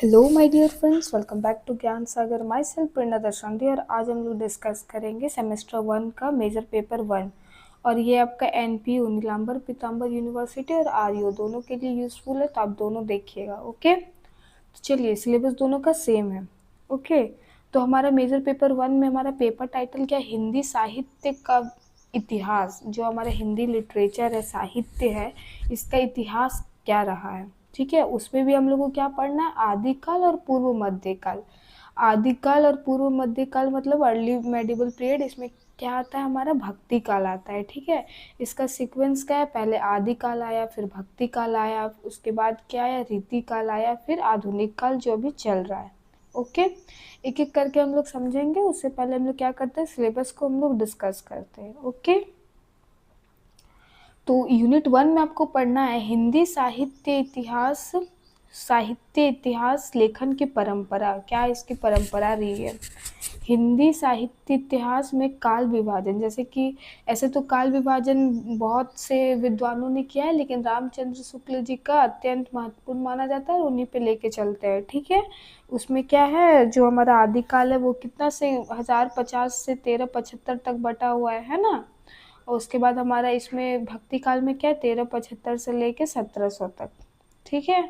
Hello my dear friends, welcome back to Gyan Sagar. My self प्रेरणा दर्शांती और आज हम लोग डिस्कस करेंगे सेमेस्टर 1 का मेजर पेपर 1। और ये आपका एनपीयू नीलांबर पीताम्बर यूनिवर्सिटी और आरयू दोनों के लिए यूजफुल है, तो आप दोनों देखिएगा। ओके, तो चलिए, सिलेबस दोनों का सेम है। ओके, तो हमारा मेजर पेपर 1 में हमारा पेपर टाइटल क्या है? हिंदी साहित्य का इतिहास। जो हमारा हिंदी लिटरेचर है, साहित्य है, इसका इतिहास क्या रहा है। ठीक है, उसमें भी हम लोग को क्या पढ़ना है? आदिकाल और पूर्व मध्यकाल। आदिकाल और पूर्व मध्यकाल मतलब अर्ली मेडिवल पीरियड। इसमें क्या आता है? हमारा भक्ति काल आता है। ठीक है, इसका सीक्वेंस क्या है? पहले आदिकाल आया, फिर भक्ति काल आया, उसके बाद क्या आया? रीति काल आया, फिर आधुनिक काल जो अभी चल रहा है। ओके, एक एक करके हम लोग समझेंगे। उससे पहले हम लोग क्या करते हैं? सिलेबस को हम लोग डिस्कस करते हैं। ओके, तो यूनिट 1 में आपको पढ़ना है हिंदी साहित्य इतिहास। साहित्य इतिहास लेखन की परंपरा, क्या इसकी परंपरा रही है। हिंदी साहित्य इतिहास में काल विभाजन, जैसे कि ऐसे तो काल विभाजन बहुत से विद्वानों ने किया है, लेकिन रामचंद्र शुक्ल जी का अत्यंत महत्वपूर्ण माना जाता है और उन्हीं पे लेके चलते हैं। ठीक है, उसमें क्या है? जो हमारा आदिकाल है वो कितना से 1050 से 1375 तक बटा हुआ है ना। और उसके बाद हमारा इसमें भक्ति काल में क्या है? 1375 से लेके 1700 तक। ठीक है,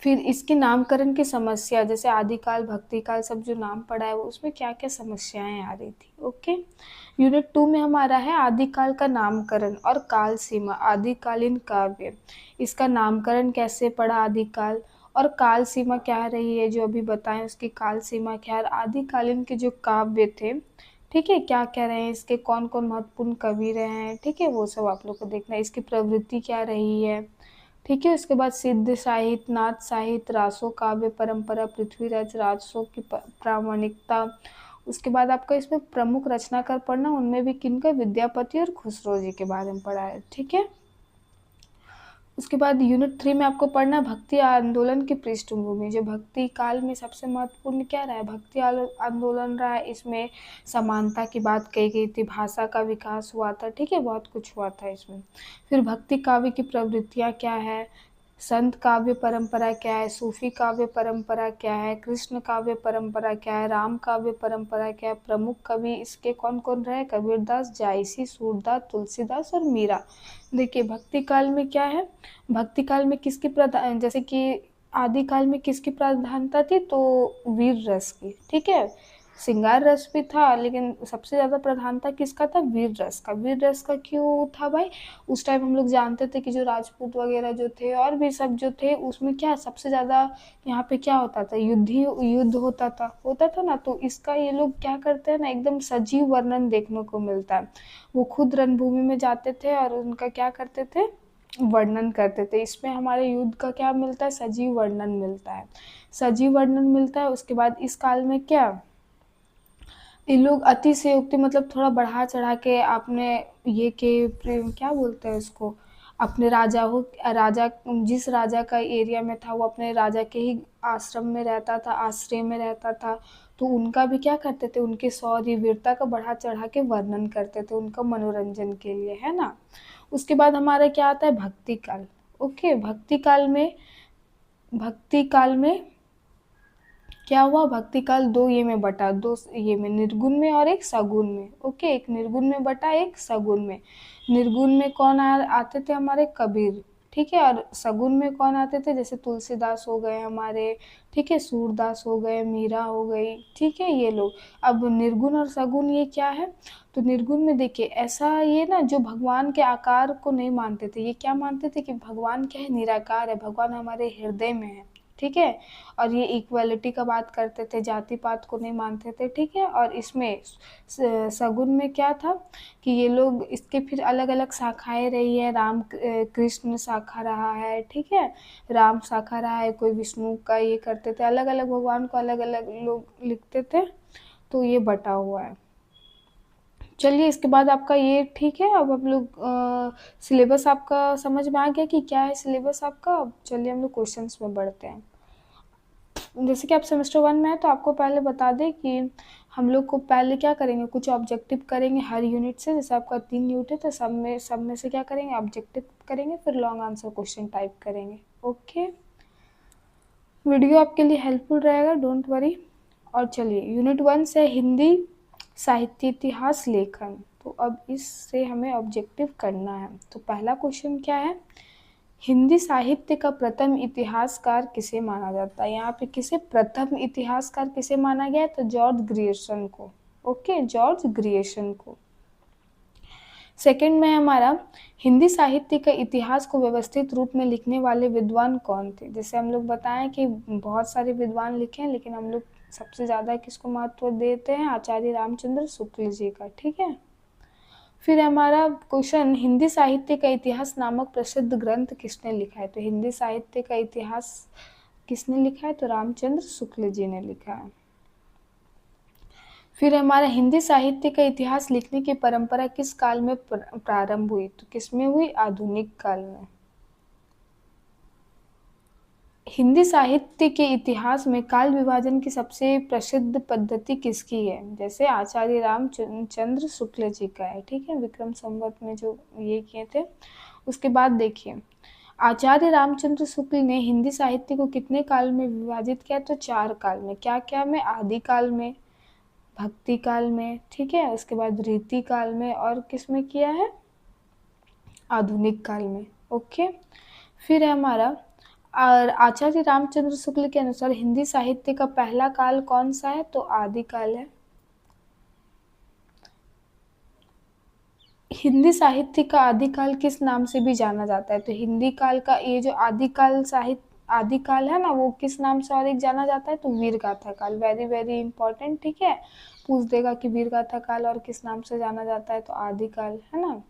फिर इसके नामकरण की समस्या, जैसे आदिकाल भक्ति काल सब जो नाम पड़ा है वो उसमें क्या क्या समस्याएं आ रही थी। ओके, यूनिट 2 में हमारा है आदिकाल का नामकरण और काल सीमा। आदिकालीन काव्य, इसका नामकरण कैसे पड़ा? आदिकाल और काल सीमा क्या रही है जो अभी बताएं, उसकी काल सीमा क्या है। आदिकालीन के जो काव्य थे, ठीक है, क्या क्या रहे हैं, इसके कौन कौन महत्वपूर्ण कवि रहे हैं, ठीक है, वो सब आप लोग को देखना है। इसकी प्रवृत्ति क्या रही है। ठीक है, उसके बाद सिद्ध साहित्य, नाथ साहित्य, रासो काव्य परंपरा, पृथ्वीराज राजसों की प्रामाणिकता। उसके बाद आपका इसमें प्रमुख रचनाकार पढ़ना, उनमें भी किनका? विद्यापति और खुसरो जी के बारे में पढ़ा है। ठीक है, उसके बाद यूनिट 3 में आपको पढ़ना है भक्ति आंदोलन की पृष्ठभूमि। जो भक्ति काल में सबसे महत्वपूर्ण क्या रहा है? भक्ति आंदोलन रहा है। इसमें समानता की बात कही गई थी, भाषा का विकास हुआ था। ठीक है, बहुत कुछ हुआ था इसमें। फिर भक्ति काव्य की प्रवृत्तियाँ क्या है, संत काव्य परंपरा क्या है, सूफी काव्य परंपरा क्या है, कृष्ण काव्य परंपरा क्या है, राम काव्य परंपरा क्या है, प्रमुख कवि इसके कौन कौन रहे? कबीरदास, जायसी, सूरदास, तुलसीदास और मीरा। देखिए, भक्ति काल में क्या है? भक्ति काल में किसकी प्रधान, जैसे कि आदि काल में किसकी प्रधानता थी? तो वीर रस की। ठीक है, श्रृंगार रस भी था, लेकिन सबसे ज्यादा प्रधानता किसका था? वीर रस का। वीर रस का क्यों था भाई? उस टाइम हम लोग जानते थे कि जो राजपूत वगैरह जो थे और भी सब जो थे, उसमें क्या सबसे ज्यादा यहाँ पे क्या होता था? युद्ध होता था ना। तो इसका ये लोग क्या करते हैं ना, एकदम सजीव वर्णन देखने को मिलता है। वो खुद रणभूमि में जाते थे और उनका क्या करते थे? वर्णन करते थे। इसमें हमारे युद्ध का क्या मिलता है? सजीव वर्णन मिलता है। सजीव वर्णन मिलता है। उसके बाद इस काल में क्या, ये लोग अतिशयोक्ति मतलब थोड़ा बढ़ा चढ़ा के आपने ये के प्रेम क्या बोलते हैं उसको, अपने राजा जिस राजा का एरिया में था वो अपने राजा के ही आश्रम में रहता था, आश्रय में रहता था। तो उनका भी क्या करते थे? उनके शौर्य वीरता का बढ़ा चढ़ा के वर्णन करते थे, उनका मनोरंजन के लिए, है ना। उसके बाद हमारा क्या आता है? भक्ति काल। ओके, भक्ति काल में क्या हुआ? भक्ति काल दो ये में बटा, दो ये में, निर्गुण में और एक सगुण में। ओके, एक निर्गुण में बटा, एक सगुण में। निर्गुण में कौन आते थे? हमारे कबीर। ठीक है, और सगुण में कौन आते थे? जैसे तुलसीदास हो गए हमारे, ठीक है, सूरदास हो गए, मीरा हो गई। ठीक है, ये लोग। अब निर्गुण और सगुण ये क्या है? तो निर्गुण में देखिए, ऐसा ये ना जो भगवान के आकार को नहीं मानते थे, ये क्या मानते थे कि भगवान क्या है? निराकार है, भगवान हमारे हृदय में है। ठीक है, और ये इक्वालिटी का बात करते थे, जाति पात को नहीं मानते थे। ठीक है, और इसमें सगुन में क्या था कि ये लोग, इसके फिर अलग अलग शाखाएं रही है। राम कृष्ण शाखा रहा है। ठीक है, राम शाखा रहा है, कोई विष्णु का ये करते थे, अलग अलग भगवान को अलग अलग लोग लिखते थे। तो ये बटा हुआ है। चलिए, इसके बाद आपका ये ठीक है। अब हम लोग सिलेबस आपका समझ में आ गया कि क्या है सिलेबस आपका। अब चलिए हम लोग क्वेश्चंस में बढ़ते हैं। जैसे कि आप सेमेस्टर 1 में है, तो आपको पहले बता दें कि हम लोग को पहले क्या करेंगे, कुछ ऑब्जेक्टिव करेंगे हर यूनिट से। जैसे आपका 3 यूनिट है, तो सब में से क्या करेंगे? ऑब्जेक्टिव करेंगे, फिर लॉन्ग आंसर क्वेश्चन टाइप करेंगे। ओके, वीडियो आपके लिए हेल्पफुल रहेगा, डोंट वरी। और चलिए यूनिट 1 से हिंदी साहित्य इतिहास लेखन, तो अब इससे हमें ऑब्जेक्टिव करना है। तो पहला क्वेश्चन क्या है, हिंदी साहित्य का प्रथम इतिहासकार किसे माना जाता है। यहाँ पे किसे प्रथम इतिहासकार किसे माना गया है, तो जॉर्ज ग्रियर्सन को। ओके, जॉर्ज ग्रियर्सन को। सेकंड में हमारा हिंदी साहित्य का इतिहास को व्यवस्थित रूप में लिखने वाले विद्वान कौन थे। जैसे हम लोग बताएं कि बहुत सारे विद्वान लिखे हैं, लेकिन हम लोग सबसे ज़्यादा किसको महत्व देते हैं, आचार्य रामचंद्र शुक्ल जी का। ठीक है। फिर हमारा क्वेश्चन, हिंदी साहित्य का इतिहास नामक प्रसिद्ध ग्रंथ किसने लिखा है। तो हिंदी साहित्य का इतिहास किसने लिखा है, तो रामचंद्र शुक्ल जी ने लिखा है। फिर हमारा हिंदी साहित्य का इतिहास लिखने की परंपरा किस काल में प्रारंभ हुई, तो किसमें हुई, आधुनिक काल में। हिंदी साहित्य के इतिहास में काल विभाजन की सबसे प्रसिद्ध पद्धति किसकी है। जैसे आचार्य रामचंद्र शुक्ल जी का है। ठीक है, विक्रम संवत में जो ये किए थे। उसके बाद देखिए, आचार्य रामचंद्र शुक्ल ने हिंदी साहित्य को कितने काल में विभाजित किया, तो 4 काल में। क्या क्या में, आदि काल में, भक्ति काल में, ठीक है, उसके बाद रीति काल में, और किस में किया है, आधुनिक काल में। ओके। फिर है हमारा, और आचार्य रामचंद्र शुक्ल के अनुसार हिंदी साहित्य का पहला काल कौन सा है, तो आदि काल है। हिंदी साहित्य का आदिकाल किस नाम से भी जाना जाता है, तो हिंदी काल का ये जो आदिकाल साहित्य आदिकाल है ना, वो किस नाम से और एक जाना जाता है, तो वीर गाथा काल। Very very important. ठीक है, पूछ देगा कि वीर गाथा काल और किस नाम से जाना जाता है, तो आदिकाल है ना।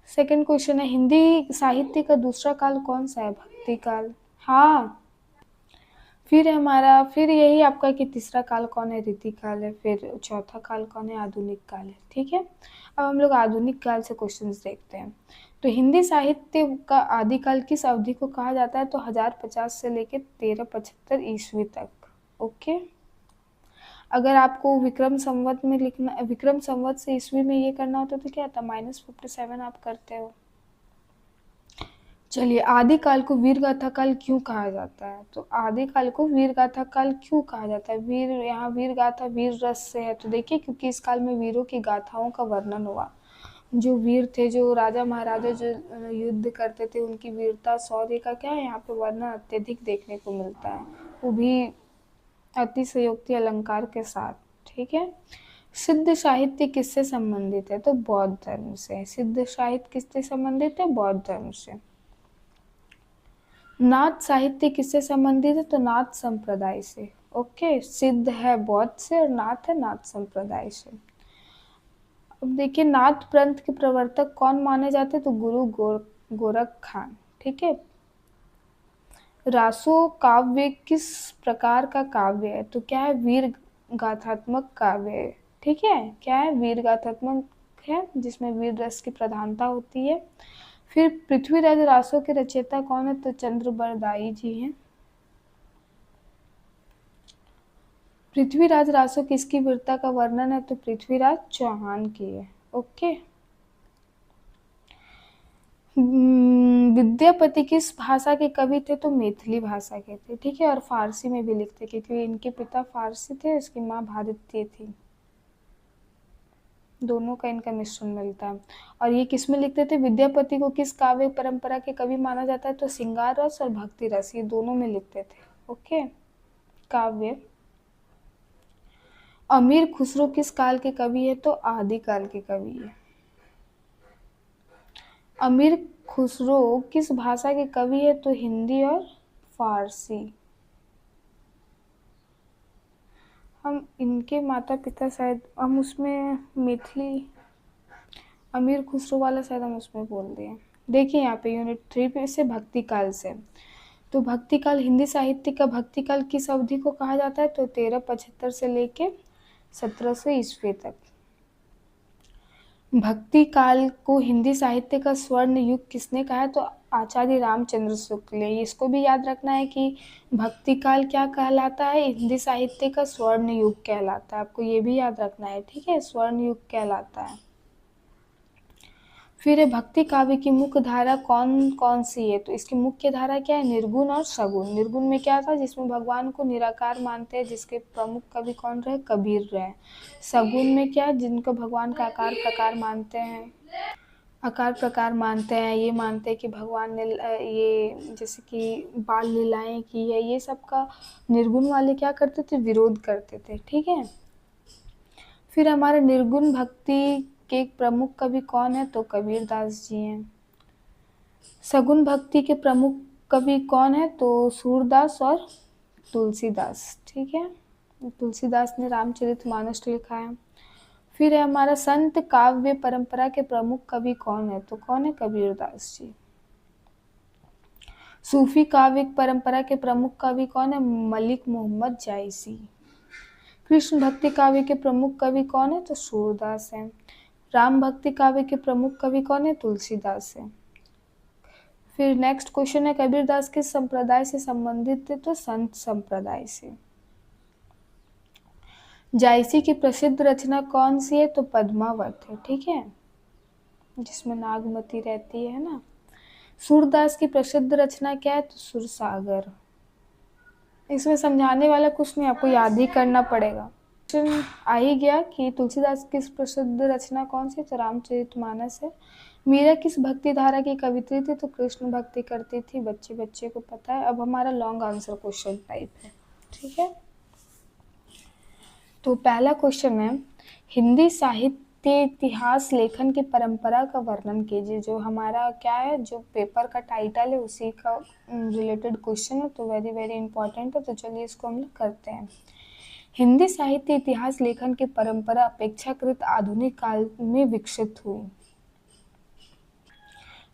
सेकंड क्वेश्चन है, हिंदी साहित्य का दूसरा काल कौन सा है, भक्ति काल। हाँ। फिर हमारा, फिर यही आपका कि तीसरा काल कौन है, रीति काल है। फिर चौथा काल कौन है, आधुनिक काल है। ठीक है, अब हम लोग आधुनिक काल से क्वेश्चंस देखते हैं। तो हिंदी साहित्य का आदिकाल किस अवधि को कहा जाता है, तो 1050 से लेकर 1375 ईस्वी तक। ओके। अगर आपको विक्रम संवत में लिखना, विक्रम संवत से ईस्वी में ये करना होता तो क्या आता, -57 आप करते हो। चलिए, आदिकाल को वीरगाथा काल क्यों कहा जाता है, तो आदिकाल को वीरगाथा काल क्यों कहा जाता है। वीर, यहाँ वीर गाथा वीर रस से है, तो देखिए क्योंकि इस काल में वीरों की गाथाओं का वर्णन हुआ। जो वीर थे, जो राजा महाराजा जो युद्ध करते थे, उनकी वीरता शौर्य का क्या है, यहाँ पे वर्णन अत्यधिक देखने को मिलता है, वो भी अतिशयोक्ति अलंकार के साथ। ठीक है। सिद्ध साहित्य किससे संबंधित है, तो बौद्ध धर्म से। सिद्ध साहित्य किससे संबंधित है, बौद्ध धर्म से। नाथ साहित्य किससे संबंधित है, तो नाथ संप्रदाय से। ओके, सिद्ध है बौद्ध से और नाथ है नाथ संप्रदाय से। अब देखिए, नाथ पंथ के प्रवर्तक कौन माने जाते हैं, तो गुरु गोरख खान। ठीक है। रासो काव्य किस प्रकार का काव्य है, तो क्या है, वीर गाथात्मक काव्य है। ठीक है, क्या है, वीर गाथात्मक है, जिसमें वीर रस की प्रधानता होती है। फिर पृथ्वीराज रासो के रचयिता कौन है, तो चंद्रबरदाई जी हैं। पृथ्वीराज रासो किसकी वीरता का वर्णन है, तो पृथ्वीराज चौहान की है। ओके। विद्यापति किस भाषा के कवि थे, तो मैथिली भाषा के थे। ठीक है, और फारसी में भी लिखते, क्योंकि इनके पिता फारसी थे, इसकी माँ भारतीय थी। दोनों का इनका मिश्रण मिलता है। और ये किस में लिखते थे, विद्यापति को किस काव्य परंपरा के कवि माना जाता है, तो श्रृंगार रस और भक्ति रस, ये दोनों में लिखते थे। ओके, काव्य। अमीर खुसरो किस काल के कवि है, तो आदि काल के कवि है। अमीर खुसरो किस भाषा के कवि है, तो हिंदी और फारसी। हम इनके माता पिता शायद हम उसमें मैथिली, अमीर खुसरो वाला शायद हम उसमें बोल दिए। देखिए यहाँ पे यूनिट 3 पे से भक्ति काल से, तो भक्ति काल, हिंदी साहित्य का भक्ति काल किस अवधि को कहा जाता है, तो 1375 से लेके 1700 ईस्वी तक। भक्ति काल को हिंदी साहित्य का स्वर्ण युग किसने कहा है, तो आचार्य रामचंद्र शुक्ल ने। इसको भी याद रखना है कि भक्ति काल क्या कहलाता है, हिंदी साहित्य का स्वर्ण युग कहलाता है। आपको ये भी याद रखना है। ठीक है, स्वर्ण युग कहलाता है। फिर भक्ति काव्य की मुख्य धारा कौन कौन सी है? तो इसकी मुख्य धारा क्या है? निर्गुण और सगुण। निर्गुण में क्या था? जिसमें भगवान को निराकार मानते हैं, जिसके प्रमुख कवि कौन रहे? कबीर रहे। सगुण में क्या? जिनको भगवान का आकार प्रकार मानते हैं, आकार प्रकार मानते हैं, ये मानते हैं कि भगवान ने ये जैसे कि बाल लीलाएं की है, ये सब का निर्गुण वाले क्या करते थे? विरोध करते थे। ठीक है। फिर हमारे निर्गुण भक्ति के प्रमुख कवि कौन है? तो कबीर दास जी हैं। सगुण भक्ति के प्रमुख कवि कौन है? तो सूरदास और तुलसीदास। ठीक है। तुलसीदास ने रामचरितमानस लिखा है। फिर है हमारा संत काव्य परंपरा के प्रमुख कवि कौन है? तो कौन है? कबीरदास जी। सूफी काव्य परंपरा के प्रमुख कवि कौन है? मलिक मोहम्मद जायसी। कृष्ण भक्ति काव्य के प्रमुख कवि कौन है? तो सूरदास है। राम भक्ति काव्य के प्रमुख कवि कौन है? तुलसीदास है। फिर नेक्स्ट क्वेश्चन है, कबीरदास किस संप्रदाय से संबंधित है? तो संत संप्रदाय से। जायसी की प्रसिद्ध रचना कौन सी है? तो पद्मावत है। ठीक है, जिसमें नागमती रहती है ना। सूरदास की प्रसिद्ध रचना क्या है? तो सुरसागर। इसमें समझाने वाला कुछ नहीं, आपको याद ही करना पड़ेगा। क्वेश्चन आ ही गया कि तुलसीदास की प्रसिद्ध रचना कौन सी? तो रामचरितमानस है। मीरा किस भक्ति धारा की कवित्री थी? तो कृष्ण भक्ति करती थी, बच्चे बच्चे को पता है। अब हमारा लॉन्ग आंसर क्वेश्चन टाइप है। ठीक है, तो पहला क्वेश्चन है, हिंदी साहित्य इतिहास लेखन की परंपरा का वर्णन कीजिए। जो हमारा क्या है, जो पेपर का टाइटल है उसी का रिलेटेड क्वेश्चन है, तो वेरी वेरी इंपॉर्टेंट है। तो चलिए इसको हम लोग करते हैं। हिंदी साहित्य इतिहास लेखन की परंपरा अपेक्षाकृत आधुनिक काल में विकसित हुई।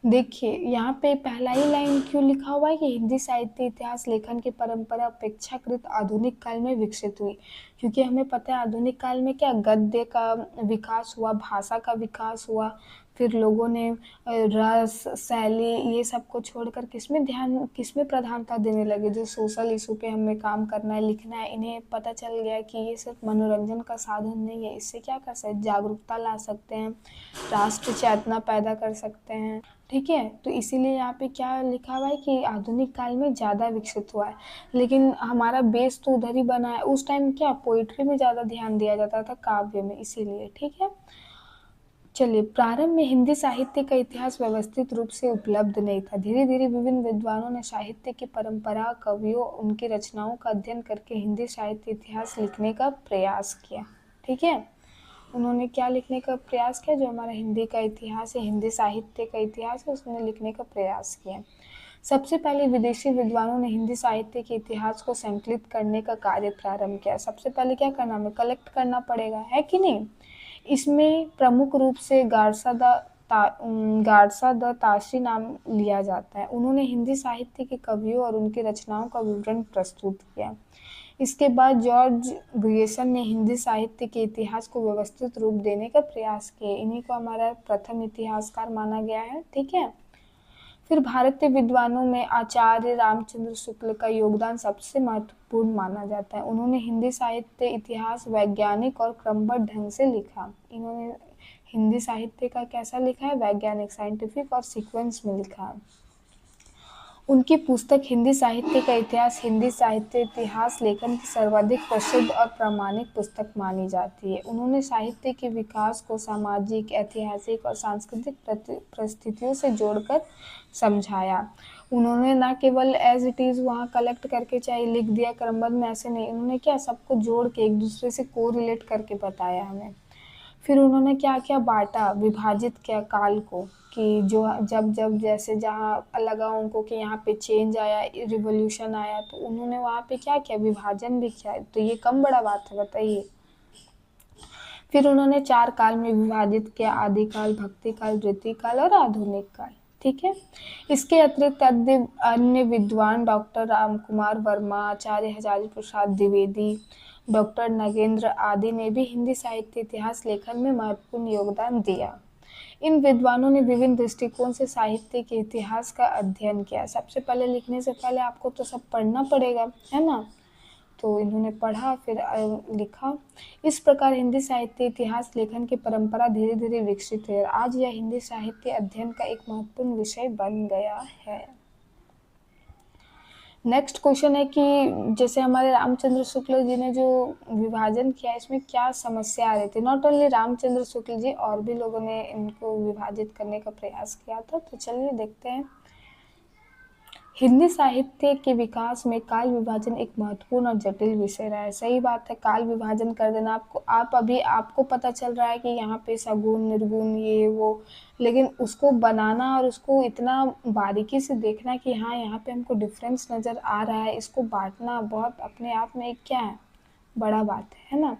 देखिए यहाँ पे पहला ही लाइन क्यों लिखा हुआ है कि हिंदी साहित्य इतिहास लेखन की परंपरा अपेक्षाकृत आधुनिक काल में विकसित हुई, क्योंकि हमें पता है आधुनिक काल में क्या गद्य का विकास हुआ, भाषा का विकास हुआ, फिर लोगों ने रस शैली ये सब को छोड़कर किसमें प्रधानता देने लगे। जो सोशल इशू पे हमें काम करना है, लिखना है, इन्हें पता चल गया कि ये सिर्फ मनोरंजन का साधन नहीं है, इससे क्या कर सकते, जागरूकता ला सकते हैं, राष्ट्र चेतना पैदा कर सकते हैं। ठीक है, तो इसीलिए यहाँ पे क्या लिखा हुआ है कि आधुनिक काल में ज़्यादा विकसित हुआ है। लेकिन हमारा बेस तो उधर ही बना है। उस टाइम क्या पोइट्री में ज़्यादा ध्यान दिया जाता था, काव्य में, इसीलिए। ठीक है, चलिए। प्रारंभ में हिंदी साहित्य का इतिहास व्यवस्थित रूप से उपलब्ध नहीं था। धीरे धीरे विभिन्न विद्वानों ने साहित्य की परंपरा, कवियों, उनकी रचनाओं का अध्ययन करके हिंदी साहित्य इतिहास लिखने का प्रयास किया। ठीक है, उन्होंने क्या लिखने का प्रयास किया? जो हमारा हिंदी का इतिहास है, हिंदी साहित्य का इतिहास है, उसने लिखने का प्रयास किया। सबसे पहले विदेशी विद्वानों ने हिंदी साहित्य के इतिहास को संकलित करने का कार्य प्रारंभ किया। सबसे पहले क्या करना, हमें कलेक्ट करना पड़ेगा, है कि नहीं। इसमें प्रमुख रूप से गारसा द ताशी नाम लिया जाता है। उन्होंने हिंदी साहित्य के कवियों और उनकी रचनाओं का विवरण प्रस्तुत किया। इसके बाद जॉर्ज ग्रियर्सन ने हिंदी साहित्य के इतिहास को व्यवस्थित रूप देने का प्रयास किया। इन्हीं को हमारा प्रथम इतिहासकार माना गया है। ठीक है, फिर भारतीय विद्वानों में आचार्य रामचंद्र शुक्ल का योगदान सबसे महत्वपूर्ण माना जाता है। उन्होंने हिंदी साहित्य इतिहास वैज्ञानिक और क्रमबद्ध ढंग से लिखा। इन्होंने हिंदी साहित्य का कैसा लिखा है? वैज्ञानिक, साइंटिफिक और सीक्वेंस में लिखा है। उनकी पुस्तक हिंदी साहित्य का इतिहास हिंदी साहित्य इतिहास लेखन की सर्वाधिक प्रसिद्ध और प्रामाणिक पुस्तक मानी जाती है। उन्होंने साहित्य के विकास को सामाजिक, ऐतिहासिक और सांस्कृतिक परिस्थितियों से जोड़कर समझाया। उन्होंने ना केवल एज इट इज़ वहाँ कलेक्ट करके चाहे लिख दिया क्रमबद्ध में, ऐसे नहीं, उन्होंने क्या सबको जोड़ के एक दूसरे से को रिलेट करके बताया हमें। फिर उन्होंने क्या किया, बांटा, विभाजित किया काल को, कि जो जब जब जैसे जहाँ लगा उनको कि यहाँ पे चेंज आया, रिवॉल्यूशन आया, तो उन्होंने वहाँ पे क्या किया, विभाजन भी किया। तो ये कम बड़ा बात है, बताइए। फिर उन्होंने 4 काल में विभाजित किया, आदिकाल, भक्ति काल, वृत्ति काल और आधुनिक काल। ठीक है, इसके अतिरिक्त अन्य विद्वान डॉक्टर रामकुमार वर्मा, आचार्य हजारी प्रसाद द्विवेदी, डॉक्टर नगेंद्र आदि ने भी हिंदी साहित्य इतिहास लेखन में महत्वपूर्ण योगदान दिया। इन विद्वानों ने विभिन्न दृष्टिकोण से साहित्य के इतिहास का अध्ययन किया। सबसे पहले लिखने से पहले आपको तो सब पढ़ना पड़ेगा, है ना। तो इन्होंने पढ़ा फिर लिखा। इस प्रकार हिंदी साहित्य इतिहास लेखन की परंपरा धीरे धीरे विकसित हुई और आज यह हिंदी साहित्य अध्ययन का एक महत्वपूर्ण विषय बन गया है। नेक्स्ट क्वेश्चन है कि जैसे हमारे रामचंद्र शुक्ल जी ने जो विभाजन किया इसमें क्या समस्या आ रही थी। नॉट ओनली रामचंद्र शुक्ल जी, और भी लोगों ने इनको विभाजित करने का प्रयास किया था। तो चलिए देखते हैं। हिंदी साहित्य के विकास में काल विभाजन एक महत्वपूर्ण और जटिल विषय रहा है। सही बात है, काल विभाजन कर देना। आपको पता चल रहा है कि यहाँ पे सगुण निर्गुण ये वो, लेकिन उसको बनाना और उसको इतना बारीकी से देखना कि हाँ यहाँ पे हमको डिफरेंस नज़र आ रहा है, इसको बांटना बहुत अपने आप में एक क्या है, बड़ा बात है ना।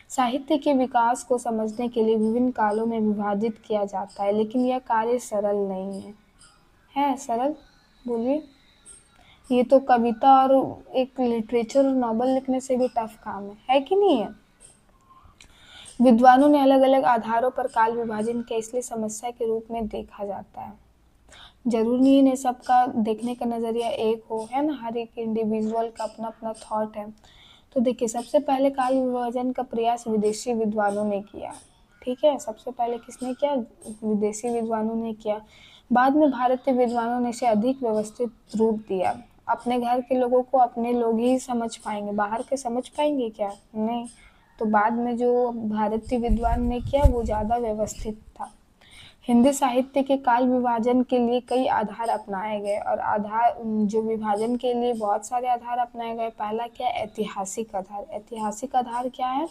साहित्य के विकास को समझने के लिए विभिन्न कालों में विभाजित किया जाता है, लेकिन यह कार्य सरल नहीं है सरल? बोलिए। ये तो कविता और एक लिटरेचर और नॉवल लिखने से भी टफ काम है कि नहीं है। विद्वानों ने अलग अलग आधारों पर काल विभाजन के इसलिए समस्या के रूप में देखा जाता है। जरूरी नहीं है सबका देखने का नजरिया एक हो, है ना, हर एक इंडिविजुअल का अपना अपना थॉट है। तो देखिए, सबसे पहले काल विभाजन का प्रयास विदेशी विद्वानों ने किया। ठीक है, सबसे पहले किसने किया? विदेशी विद्वानों ने किया। बाद में भारतीय विद्वानों ने इसे अधिक व्यवस्थित रूप दिया। अपने घर के लोगों को अपने लोग ही समझ पाएंगे, बाहर के समझ पाएंगे क्या? नहीं। तो बाद में जो भारतीय विद्वान ने किया वो ज़्यादा व्यवस्थित था। हिंदी साहित्य के काल विभाजन के लिए कई आधार अपनाए गए और जो विभाजन के लिए बहुत सारे आधार अपनाए गए। पहला क्या? ऐतिहासिक आधार। ऐतिहासिक आधार क्या है?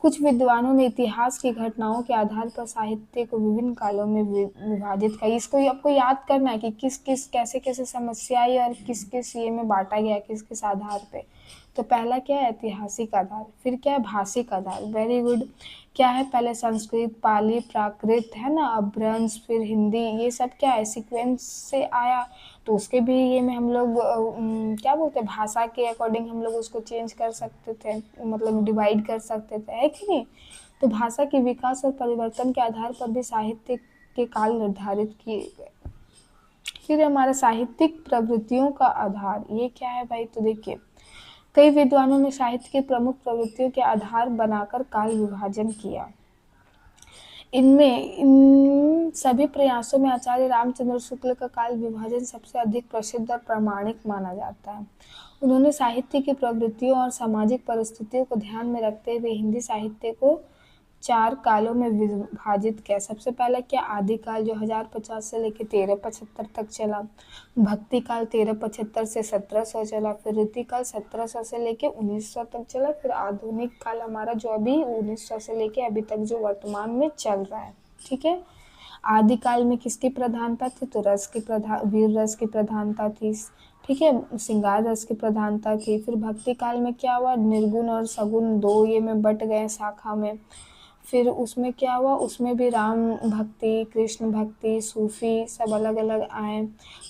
कुछ विद्वानों ने इतिहास की घटनाओं के आधार पर साहित्य को विभिन्न कालों में विभाजित किया। इसको आपको याद करना है कि किस किस कैसे कैसे समस्या आई और किस किस ये में बांटा गया, किस किस आधार पे। तो पहला क्या है? ऐतिहासिक आधार। फिर क्या है? भाषिक आधार। Very good. क्या है? पहले संस्कृत, पाली, प्राकृत, है ना, अपभ्रंश, फिर हिंदी, ये सब क्या है? सीक्वेंस से आया। तो उसके भी ये में हम लोग क्या बोलते हैं, भाषा के अकॉर्डिंग हम लोग उसको चेंज कर सकते थे, मतलब डिवाइड कर सकते थे, है कि नहीं। तो भाषा के विकास और परिवर्तन के आधार पर भी साहित्य के काल निर्धारित किए गए। फिर हमारा साहित्यिक प्रवृत्तियों का आधार, ये क्या है भाई? तो देखिए, कई विद्वानों ने साहित्य की प्रमुख प्रवृत्तियों के आधार बनाकर काल विभाजन किया। इन सभी प्रयासों में आचार्य रामचंद्र शुक्ल का काल विभाजन सबसे अधिक प्रसिद्ध और प्रामाणिक माना जाता है। उन्होंने साहित्य की प्रवृत्तियों और सामाजिक परिस्थितियों को ध्यान में रखते हुए हिंदी साहित्य को 4 कालों में विभाजित किया। सबसे पहला क्या? आदिकाल, जो 1050 से लेकर 1375 तक चला। भक्ति काल 1375 से 1700 चला। फिर रीतिकाल 1700 से लेकर 1900 तक चला। फिर आधुनिक काल हमारा जो अभी 1900 से लेकर अभी तक जो वर्तमान में चल रहा है। ठीक है। आदिकाल में किसकी प्रधानता थी? तो वीर रस की प्रधानता थी। ठीक है, श्रृंगार रस की प्रधानता थी। फिर भक्ति काल में क्या हुआ? निर्गुण और सगुण दो ये में बट गए शाखा में। फिर उसमें क्या हुआ? उसमें भी राम भक्ति, कृष्ण भक्ति, सूफी सब अलग अलग आए।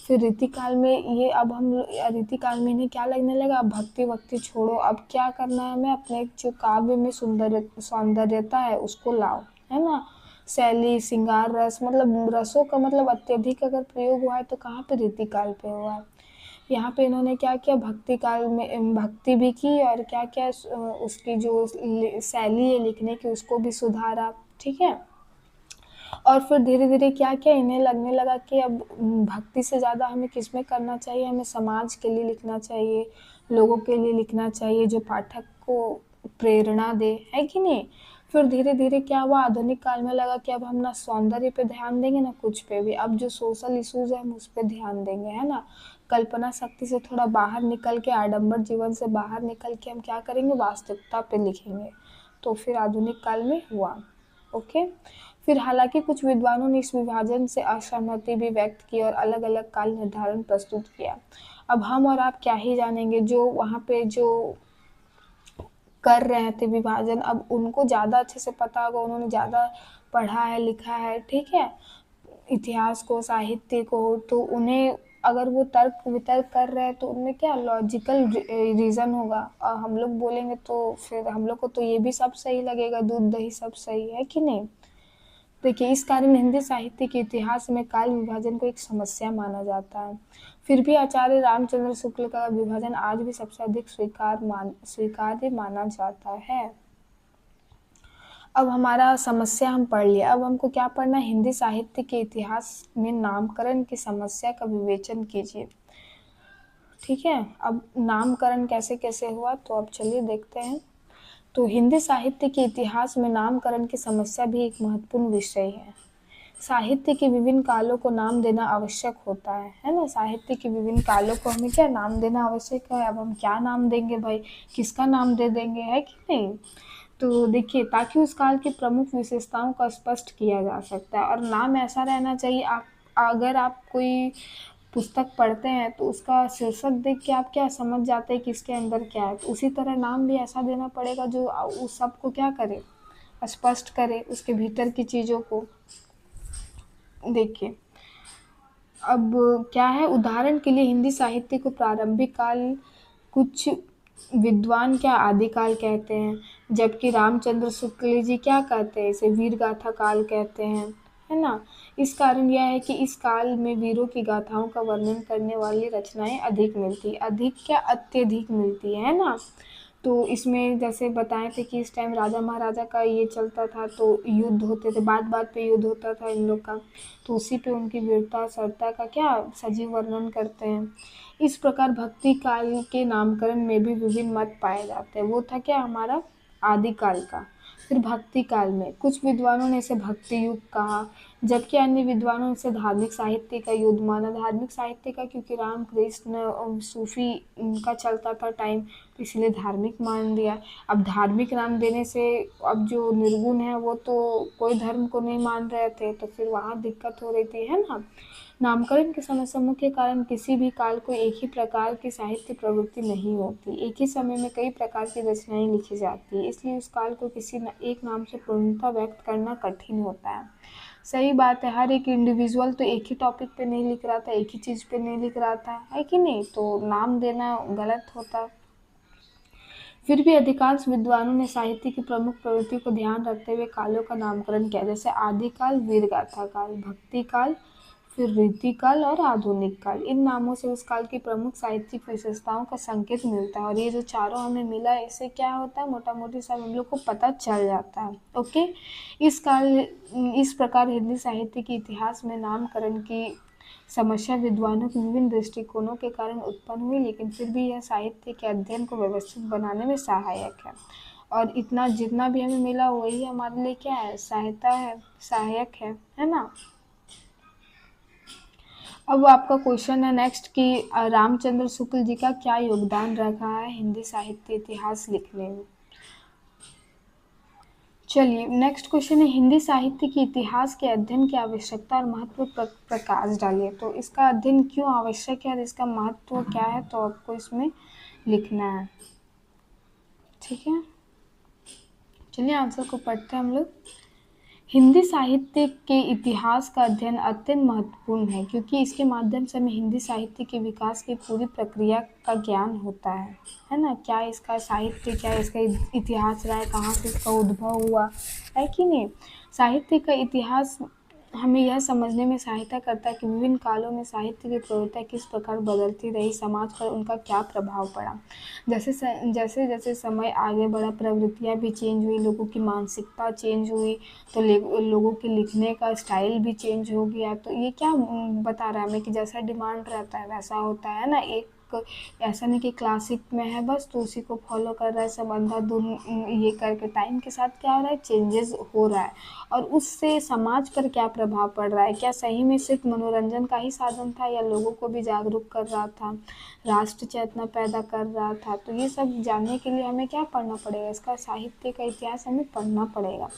फिर रीतिकाल में ये अब हम रीतिकाल में इन्हें क्या लगने लगा? अब भक्ति वक्ति छोड़ो, अब क्या करना है हमें? अपने जो काव्य में सौंदर्यता है उसको लाओ, है ना। शैली, श्रृंगार रस, मतलब रसों का मतलब अत्यधिक अगर प्रयोग हुआ है तो कहाँ पे? रीतिकाल पे हुआ है। यहाँ पे इन्होंने क्या किया? भक्ति काल में भक्ति भी की और क्या क्या उसकी जो शैली है लिखने की उसको भी सुधारा। ठीक है। और फिर धीरे धीरे क्या क्या इन्हें लगने लगा कि अब भक्ति से ज़्यादा हमें किस में करना चाहिए? हमें समाज के लिए लिखना चाहिए, लोगों के लिए लिखना चाहिए जो पाठक को प्रेरणा दे, है कि नहीं। फिर धीरे धीरे क्या हुआ? आधुनिक काल में लगा कि अब हम ना सौंदर्य पे ध्यान देंगे ना कुछ पे भी, अब जो सोशल इश्यूज है हम उस पर ध्यान देंगे, है ना। कल्पना शक्ति से थोड़ा बाहर निकल के, आडंबर जीवन से बाहर निकल के हम क्या करेंगे? वास्तविकता पे लिखेंगे। तो फिर आधुनिक काल में हुआ। ओके। फिर हालांकि कुछ विद्वानों ने इस विभाजन से असहमति भी व्यक्त की और अलग अलग काल निर्धारण प्रस्तुत किया। अब हम और आप क्या ही जानेंगे, जो वहाँ पे जो कर रहे थे विभाजन, अब उनको ज़्यादा अच्छे से पता होगा, उन्होंने ज़्यादा पढ़ा है लिखा है, ठीक है, इतिहास को, साहित्य को। तो उन्हें अगर वो तर्क वितर्क कर रहे हैं तो उनमें क्या लॉजिकल रीज़न होगा, और हम लोग बोलेंगे तो फिर हम लोग को तो ये भी सब सही लगेगा, दूध दही सब सही है कि नहीं। देखिए, इस कारण हिंदी साहित्य के इतिहास में काल विभाजन को एक समस्या माना जाता है। फिर भी आचार्य रामचंद्र शुक्ल का विभाजन आज भी सबसे अधिक स्वीकार्य माना जाता है। अब हमारा समस्या हम पढ़ लिया, अब हमको क्या पढ़ना है? हिंदी साहित्य के इतिहास में नामकरण की समस्या का विवेचन कीजिए। ठीक है, अब नामकरण कैसे कैसे हुआ, तो अब चलिए देखते हैं। तो हिंदी साहित्य के इतिहास में नामकरण की समस्या भी एक महत्वपूर्ण विषय है। साहित्य के विभिन्न कालों को नाम देना आवश्यक होता है ना? साहित्य के विभिन्न कालों को हमें क्या नाम देना आवश्यक है। अब हम क्या नाम देंगे भाई, किसका नाम दे देंगे, है कि नहीं? तो देखिए, ताकि उस काल की प्रमुख विशेषताओं का स्पष्ट किया जा सकता है, और नाम ऐसा रहना चाहिए, आप अगर आप कोई पुस्तक पढ़ते हैं तो उसका शीर्षक देख के आप क्या समझ जाते हैं कि इसके अंदर क्या है। तो उसी तरह नाम भी ऐसा देना पड़ेगा जो उस सबको क्या करे, स्पष्ट करे, उसके भीतर की चीज़ों को। देखिए, अब क्या है, उदाहरण के लिए हिंदी साहित्य को प्रारंभिक काल कुछ विद्वान क्या आदिकाल कहते हैं, जबकि रामचंद्र शुक्ल जी क्या कहते हैं, इसे वीर गाथा काल कहते हैं, है ना? इस कारण यह है कि इस काल में वीरों की गाथाओं का वर्णन करने वाली रचनाएं अधिक मिलती, अधिक क्या, अत्यधिक मिलती है ना? तो इसमें जैसे बताए थे कि इस टाइम राजा महाराजा का ये चलता था, तो युद्ध होते थे, बात बात पे युद्ध होता था इन लोग का, तो उसी पे उनकी वीरता शौर्यता का क्या सजीव वर्णन करते हैं। इस प्रकार भक्ति काल के नामकरण में भी विभिन्न मत पाए जाते हैं। वो था क्या हमारा आदिकाल का। फिर भक्ति काल में कुछ विद्वानों ने इसे भक्ति युग कहा, जबकि अन्य विद्वानों ने इसे धार्मिक साहित्य का युग माना। धार्मिक साहित्य का क्योंकि राम कृष्ण सूफी इनका चलता था टाइम, तो इसलिए धार्मिक मान दिया। अब धार्मिक नाम देने से अब जो निर्गुण है वो तो कोई धर्म को नहीं मान रहे थे, तो फिर वहाँ दिक्कत हो रही थी, है ना? नामकरण की समस्या मुख्य कारण किसी भी काल को एक ही प्रकार की साहित्य प्रवृत्ति नहीं होती। एक ही समय में कई प्रकार की रचनाएं लिखी जाती है, इसलिए उस काल को किसी एक नाम से पूर्णतः व्यक्त करना कठिन होता है। सही बात है, हर एक इंडिविजुअल तो एक ही टॉपिक पे नहीं लिख रहा था, एक ही चीज़ पे नहीं लिख रहा था, है कि नहीं? तो नाम देना गलत होता। फिर भी अधिकांश विद्वानों ने साहित्य की प्रमुख प्रवृत्ति को ध्यान रखते हुए कालों का नामकरण किया, जैसे आदिकाल, वीरगाथा काल, भक्ति काल, फिर रीतिकाल और आधुनिक काल। इन नामों से उस काल की प्रमुख साहित्यिक विशेषताओं का संकेत मिलता है, और ये जो चारों हमें मिला है, इससे क्या होता है, मोटा मोटी सब हम लोग को पता चल जाता है। ओके, इस प्रकार हिंदी साहित्य के इतिहास में नामकरण की समस्या विद्वानों के विभिन्न दृष्टिकोणों के कारण उत्पन्न हुई, लेकिन फिर भी यह साहित्य के अध्ययन को व्यवस्थित बनाने में सहायक है। और इतना जितना भी हमें मिला वही हमारे लिए क्या है, सहायक है ना? अब आपका क्वेश्चन है नेक्स्ट कि रामचंद्र शुक्ल जी का क्या योगदान रहा है हिंदी साहित्य इतिहास लिखने में। चलिए, नेक्स्ट क्वेश्चन है, हिंदी साहित्य के इतिहास के अध्ययन की आवश्यकता और महत्व पर प्रकाश डालिए। तो इसका अध्ययन क्यों आवश्यक है और इसका महत्व क्या है, तो आपको इसमें लिखना है। ठीक है, चलिए आंसर को पढ़ते हैं हम लोग। हिंदी साहित्य के इतिहास का अध्ययन अत्यंत महत्वपूर्ण है, क्योंकि इसके माध्यम से हमें हिंदी साहित्य के विकास की पूरी प्रक्रिया का ज्ञान होता है ना? क्या इसका साहित्य, क्या इसका इतिहास रहा है, कहाँ से इसका उद्भव हुआ, है कि नहीं? साहित्य का इतिहास हमें यह समझने में सहायता करता है कि विभिन्न कालों में साहित्य की प्रवृत्ति किस प्रकार बदलती रही, समाज पर उनका क्या प्रभाव पड़ा। जैसे जैसे समय आगे बढ़ा, प्रवृत्तियाँ भी चेंज हुई, लोगों की मानसिकता चेंज हुई, तो लोगों के लिखने का स्टाइल भी चेंज हो गया। तो ये क्या बता रहा है हमें कि जैसा डिमांड रहता है वैसा होता है ना। एक ऐसा नहीं कि क्लासिक में है बस तो उसी को फॉलो कर रहा है सब अंधाधुंध, ये करके टाइम के साथ क्या हो रहा है, चेंजेस हो रहा है। और उससे समाज पर क्या प्रभाव पड़ रहा है, क्या सही में सिर्फ मनोरंजन का ही साधन था या लोगों को भी जागरूक कर रहा था, राष्ट्र चेतना पैदा कर रहा था। तो ये सब जानने के लिए हमें क्या पढ़ना पड़ेगा, इसका साहित्य का इतिहास हमें पढ़ना पड़ेगा।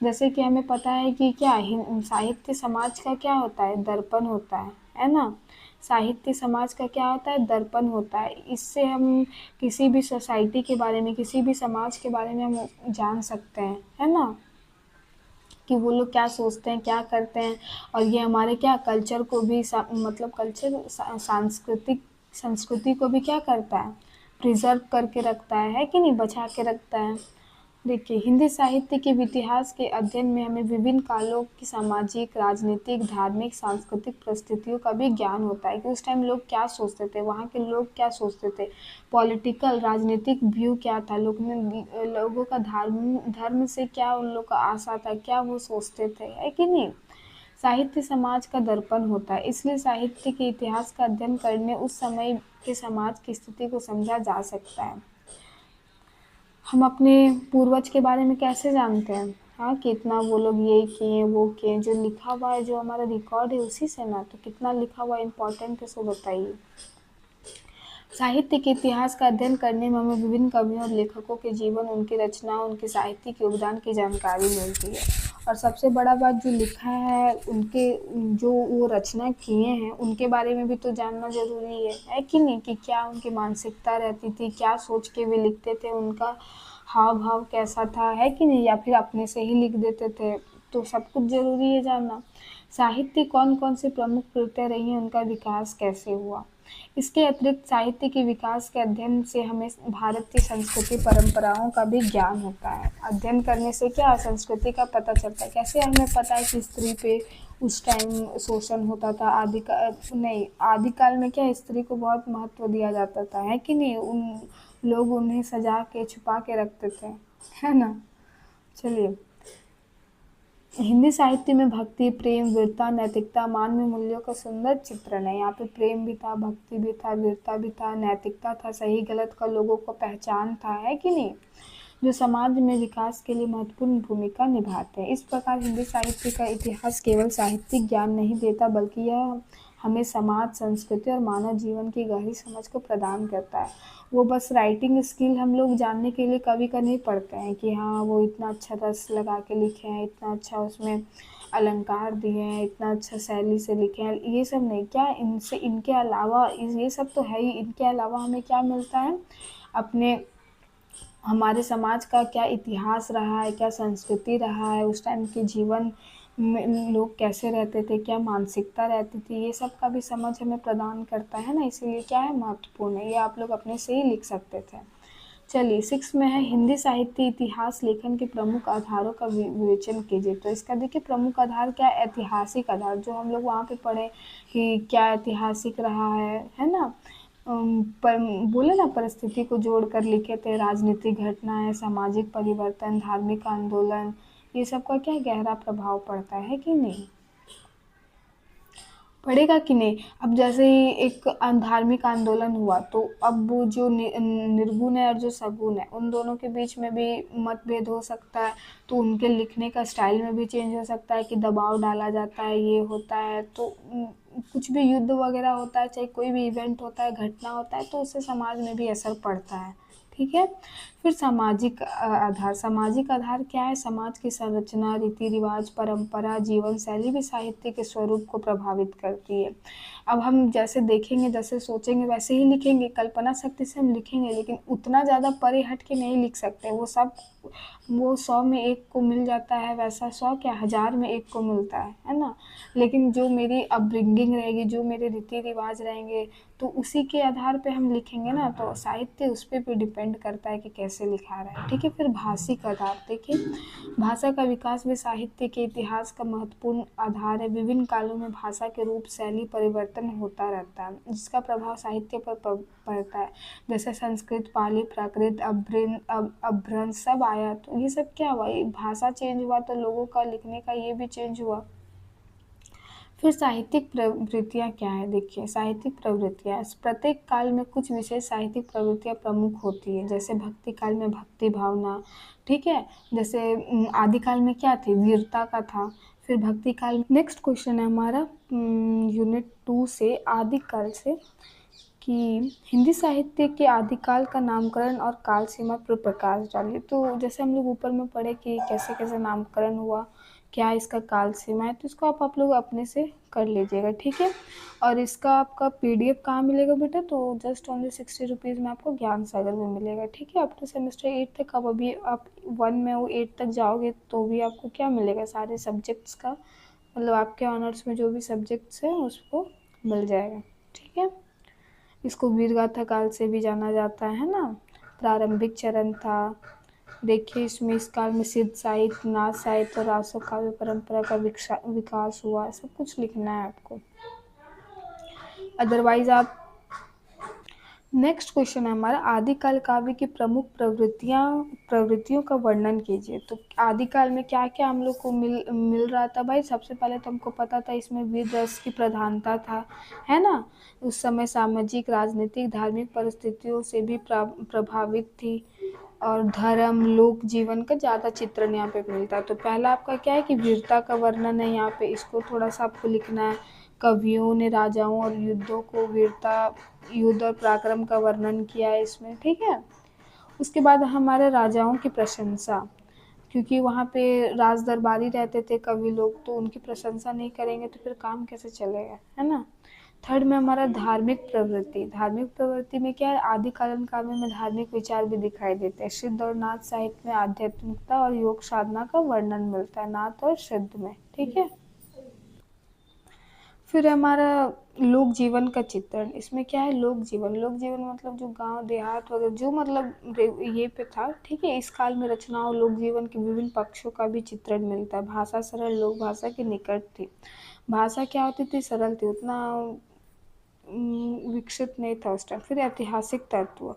जैसे कि हमें पता है कि क्या साहित्य समाज का क्या होता है, दर्पण होता है ना? साहित्य समाज का क्या होता है, दर्पण होता है। इससे हम किसी भी सोसाइटी के बारे में, किसी भी समाज के बारे में हम जान सकते हैं, है ना, कि वो लोग क्या सोचते हैं, क्या करते हैं। और ये हमारे क्या कल्चर को भी मतलब सांस्कृतिक संस्कृति को भी क्या करता है, प्रिजर्व करके रखता है कि नहीं, बचा के रखता है। देखिए, हिंदी साहित्य के इतिहास के अध्ययन में हमें विभिन्न कालों की सामाजिक, राजनीतिक, धार्मिक, सांस्कृतिक परिस्थितियों का भी ज्ञान होता है कि उस टाइम लोग क्या सोचते थे, वहाँ के लोग क्या सोचते थे, पॉलिटिकल राजनीतिक व्यू क्या था, लोगों का धर्म धर्म से क्या उन लोग का आशा था, क्या वो सोचते थे, है कि नहीं? साहित्य समाज का दर्पण होता है, इसलिए साहित्य के इतिहास का अध्ययन करने उस समय के समाज की स्थिति को समझा जा सकता है। हम अपने पूर्वज के बारे में कैसे जानते हैं? हाँ, कितना वो लोग ये किए वो किए, जो लिखा हुआ है, जो हमारा रिकॉर्ड है उसी से ना, तो कितना लिखा हुआ इम्पोर्टेंट है सो बताइए। साहित्य के इतिहास का अध्ययन करने में हमें विभिन्न कवियों और लेखकों के जीवन, उनकी रचना, उनके साहित्यिक योगदान की जानकारी मिलती है। और सबसे बड़ा बात, जो लिखा है उनके, जो वो रचना किए हैं उनके बारे में भी तो जानना ज़रूरी है कि नहीं? कि क्या उनकी मानसिकता रहती थी, क्या सोच के वे लिखते थे, उनका हाव भाव कैसा था, है कि नहीं? या फिर अपने से ही लिख देते थे, तो सब कुछ ज़रूरी है जानना। साहित्य कौन कौन सी प्रमुख कृतियाँ रही हैं, उनका विकास कैसे हुआ। इसके अतिरिक्त साहित्य के विकास के अध्ययन से हमें भारत की संस्कृति परंपराओं का भी ज्ञान होता है। अध्ययन करने से क्या संस्कृति का पता चलता है, कैसे हमें पता है कि स्त्री पे उस टाइम शोषण होता था, आदिकाल में क्या स्त्री को बहुत महत्व दिया जाता था, है कि नहीं? उन लोग उन्हें सजा के छुपा के रखते थे, है ना? चलिए, हिंदी साहित्य में भक्ति, प्रेम, वीरता, नैतिकता, मानवीय मूल्यों का सुंदर चित्रण है। यहाँ पे प्रेम भी था, भक्ति भी था, वीरता भी था, नैतिकता था, सही गलत का लोगों को पहचान था, है कि नहीं? जो समाज में विकास के लिए महत्वपूर्ण भूमिका निभाते हैं। इस प्रकार हिंदी साहित्य का इतिहास केवल साहित्यिक ज्ञान नहीं देता, बल्कि यह हमें समाज, संस्कृति और मानव जीवन की गहरी समझ को प्रदान करता है। वो बस राइटिंग स्किल हम लोग जानने के लिए कवि का नहीं पढ़ते हैं कि हाँ वो इतना अच्छा रस लगा के लिखे हैं, इतना अच्छा उसमें अलंकार दिए हैं, इतना अच्छा शैली से लिखे हैं, ये सब नहीं। क्या इनसे, इनके अलावा ये सब तो है ही, इनके अलावा हमें क्या मिलता है? अपने, हमारे समाज का क्या इतिहास रहा है, क्या संस्कृति रहा है, उस टाइम के जीवन में लोग कैसे रहते थे, क्या मानसिकता रहती थी, ये सब का भी समझ हमें प्रदान करता है ना, इसीलिए क्या है, महत्वपूर्ण है। ये आप लोग अपने से ही लिख सकते थे। चलिए, 6 में है हिंदी साहित्य इतिहास लेखन के प्रमुख आधारों का विवेचन कीजिए। तो इसका देखिए प्रमुख आधार क्या है? ऐतिहासिक आधार, जो हम लोग वहाँ पे पढ़े कि क्या ऐतिहासिक रहा है ना? पर बोले ना, परिस्थिति को जोड़कर लिखे थे, राजनीतिक घटनाएं, सामाजिक परिवर्तन, धार्मिक आंदोलन, ये सब का क्या गहरा प्रभाव पड़ता है कि नहीं? पड़ेगा कि नहीं? अब जैसे ही एक धार्मिक आंदोलन हुआ, तो अब वो जो निर्गुण है और जो सगुण है, उन दोनों के बीच में भी मतभेद हो सकता है, तो उनके लिखने का स्टाइल में भी चेंज हो सकता है कि दबाव डाला जाता है, ये होता है, तो कुछ भी युद्ध वगैरह होता है, चाहे कोई भी इवेंट होता है, घटना होता है, तो उससे समाज में भी असर पड़ता है। ठीक है? फिर सामाजिक आधार, सामाजिक आधार क्या है? समाज की संरचना, रीति रिवाज, परंपरा, जीवन शैली भी साहित्य के स्वरूप को प्रभावित करती है। अब हम जैसे देखेंगे, जैसे सोचेंगे वैसे ही लिखेंगे, कल्पना शक्ति से हम लिखेंगे, लेकिन उतना ज़्यादा परे हट के नहीं लिख सकते। वो 100 में 1 को मिल जाता है, वैसा 100 क्या 1000 में 1 को मिलता है ना? लेकिन जो मेरी अपब्रिंगिंग रहेगी, जो मेरे रीति रिवाज रहेंगे, तो उसी के आधार पे हम लिखेंगे ना, तो साहित्य उस पे भी डिपेंड करता है कि कैसे लिखा रहा है। ठीक है? फिर भाषिक आधार, देखिए भाषा का विकास भी साहित्य के इतिहास का महत्वपूर्ण आधार है। विभिन्न कालों में भाषा के रूप, शैली परिवर्तन होता रहता है, जिसका प्रभाव साहित्य पर पड़ता है। जैसे संस्कृत, पाली, प्राकृत, अपभ्रंश सब आया, तो ये सब क्या हुआ? ये भाषा चेंज हुआ, तो लोगों का लिखने का ये भी चेंज हुआ। फिर साहित्यिक प्रवृत्तियाँ क्या है? देखिए, साहित्यिक प्रवृत्तियाँ, प्रत्येक काल में कुछ विशेष साहित्यिक प्रवृत्तियाँ प्रमुख होती हैं। जैसे भक्ति काल में भक्ति भावना, ठीक है? जैसे आदिकाल में क्या थी? वीरता का था। फिर भक्ति काल में, नेक्स्ट क्वेश्चन है हमारा यूनिट 2 से, आदिकाल से, कि हिंदी साहित्य के आदिकाल का नामकरण और काल सीमा पर प्रकाश डालिए। तो जैसे हम लोग ऊपर में पढ़े कि कैसे कैसे नामकरण हुआ, क्या इसका काल सीमा है, तो इसको आप लोग अपने से कर लीजिएगा। ठीक है? और इसका आपका PDF कहाँ मिलेगा बेटा? तो जस्ट ओनली 60 रुपीज़ में आपको ज्ञान सागर में मिलेगा। ठीक है? अप टू सेमेस्टर 8 तक, अब अभी आप 1 में वो 8 तक जाओगे तो भी आपको क्या मिलेगा? सारे सब्जेक्ट्स का, मतलब आपके ऑनर्स में जो भी सब्जेक्ट्स हैं उसको मिल जाएगा। ठीक है? इसको वीरगाथा काल से भी जाना जाता है ना? प्रारंभिक चरण था, देखिए इसमें इस काल में सिद्ध साहित्य, नाथ साहित्य और रासो काव्य परंपरा का विकास हुआ, सब कुछ लिखना है आपको। अदरवाइज आप नेक्स्ट क्वेश्चन है हमारा, आदिकाल काव्य की प्रमुख प्रवृत्तियों का वर्णन कीजिए। तो आदिकाल में क्या क्या हम लोग को मिल रहा था भाई? सबसे पहले तो हमको पता था इसमें वीर रस की प्रधानता था, है ना। उस समय सामाजिक, राजनीतिक, धार्मिक परिस्थितियों से भी प्रभावित थी, और धर्म, लोक जीवन का ज़्यादा चित्रण यहाँ पे मिलता है। तो पहला आपका क्या है कि वीरता का वर्णन है यहाँ पे, इसको थोड़ा सा आपको लिखना है। कवियों ने राजाओं और युद्धों को युद्ध और पराक्रम का वर्णन किया है इसमें, ठीक है। उसके बाद हमारे राजाओं की प्रशंसा, क्योंकि वहाँ पे राज दरबारी रहते थे कवि लोग, तो उनकी प्रशंसा नहीं करेंगे तो फिर काम कैसे चलेगा, है ना। थर्ड में हमारा धार्मिक प्रवृत्ति में क्या है, आदिकालीन काव्य में धार्मिक विचार भी दिखाई देते हैं। सिद्ध और नाथ साहित्य में आध्यात्मिकता और योग साधना का वर्णन मिलता है, नाथ और सिद्ध में, ठीक है। फिर हमारा लोक जीवन का चित्रण, इसमें क्या है, लोक जीवन मतलब जो गांव देहात वगैरह जो मतलब ये पे था, ठीक है। इस काल में रचनाओं लोक जीवन के विभिन्न पक्षों का भी चित्रण मिलता है। भाषा सरल, लोक भाषा के निकट थी। भाषा क्या होती थी, सरल थी, उतना विकसित नहीं था उस टाइम। फिर ऐतिहासिक तत्व,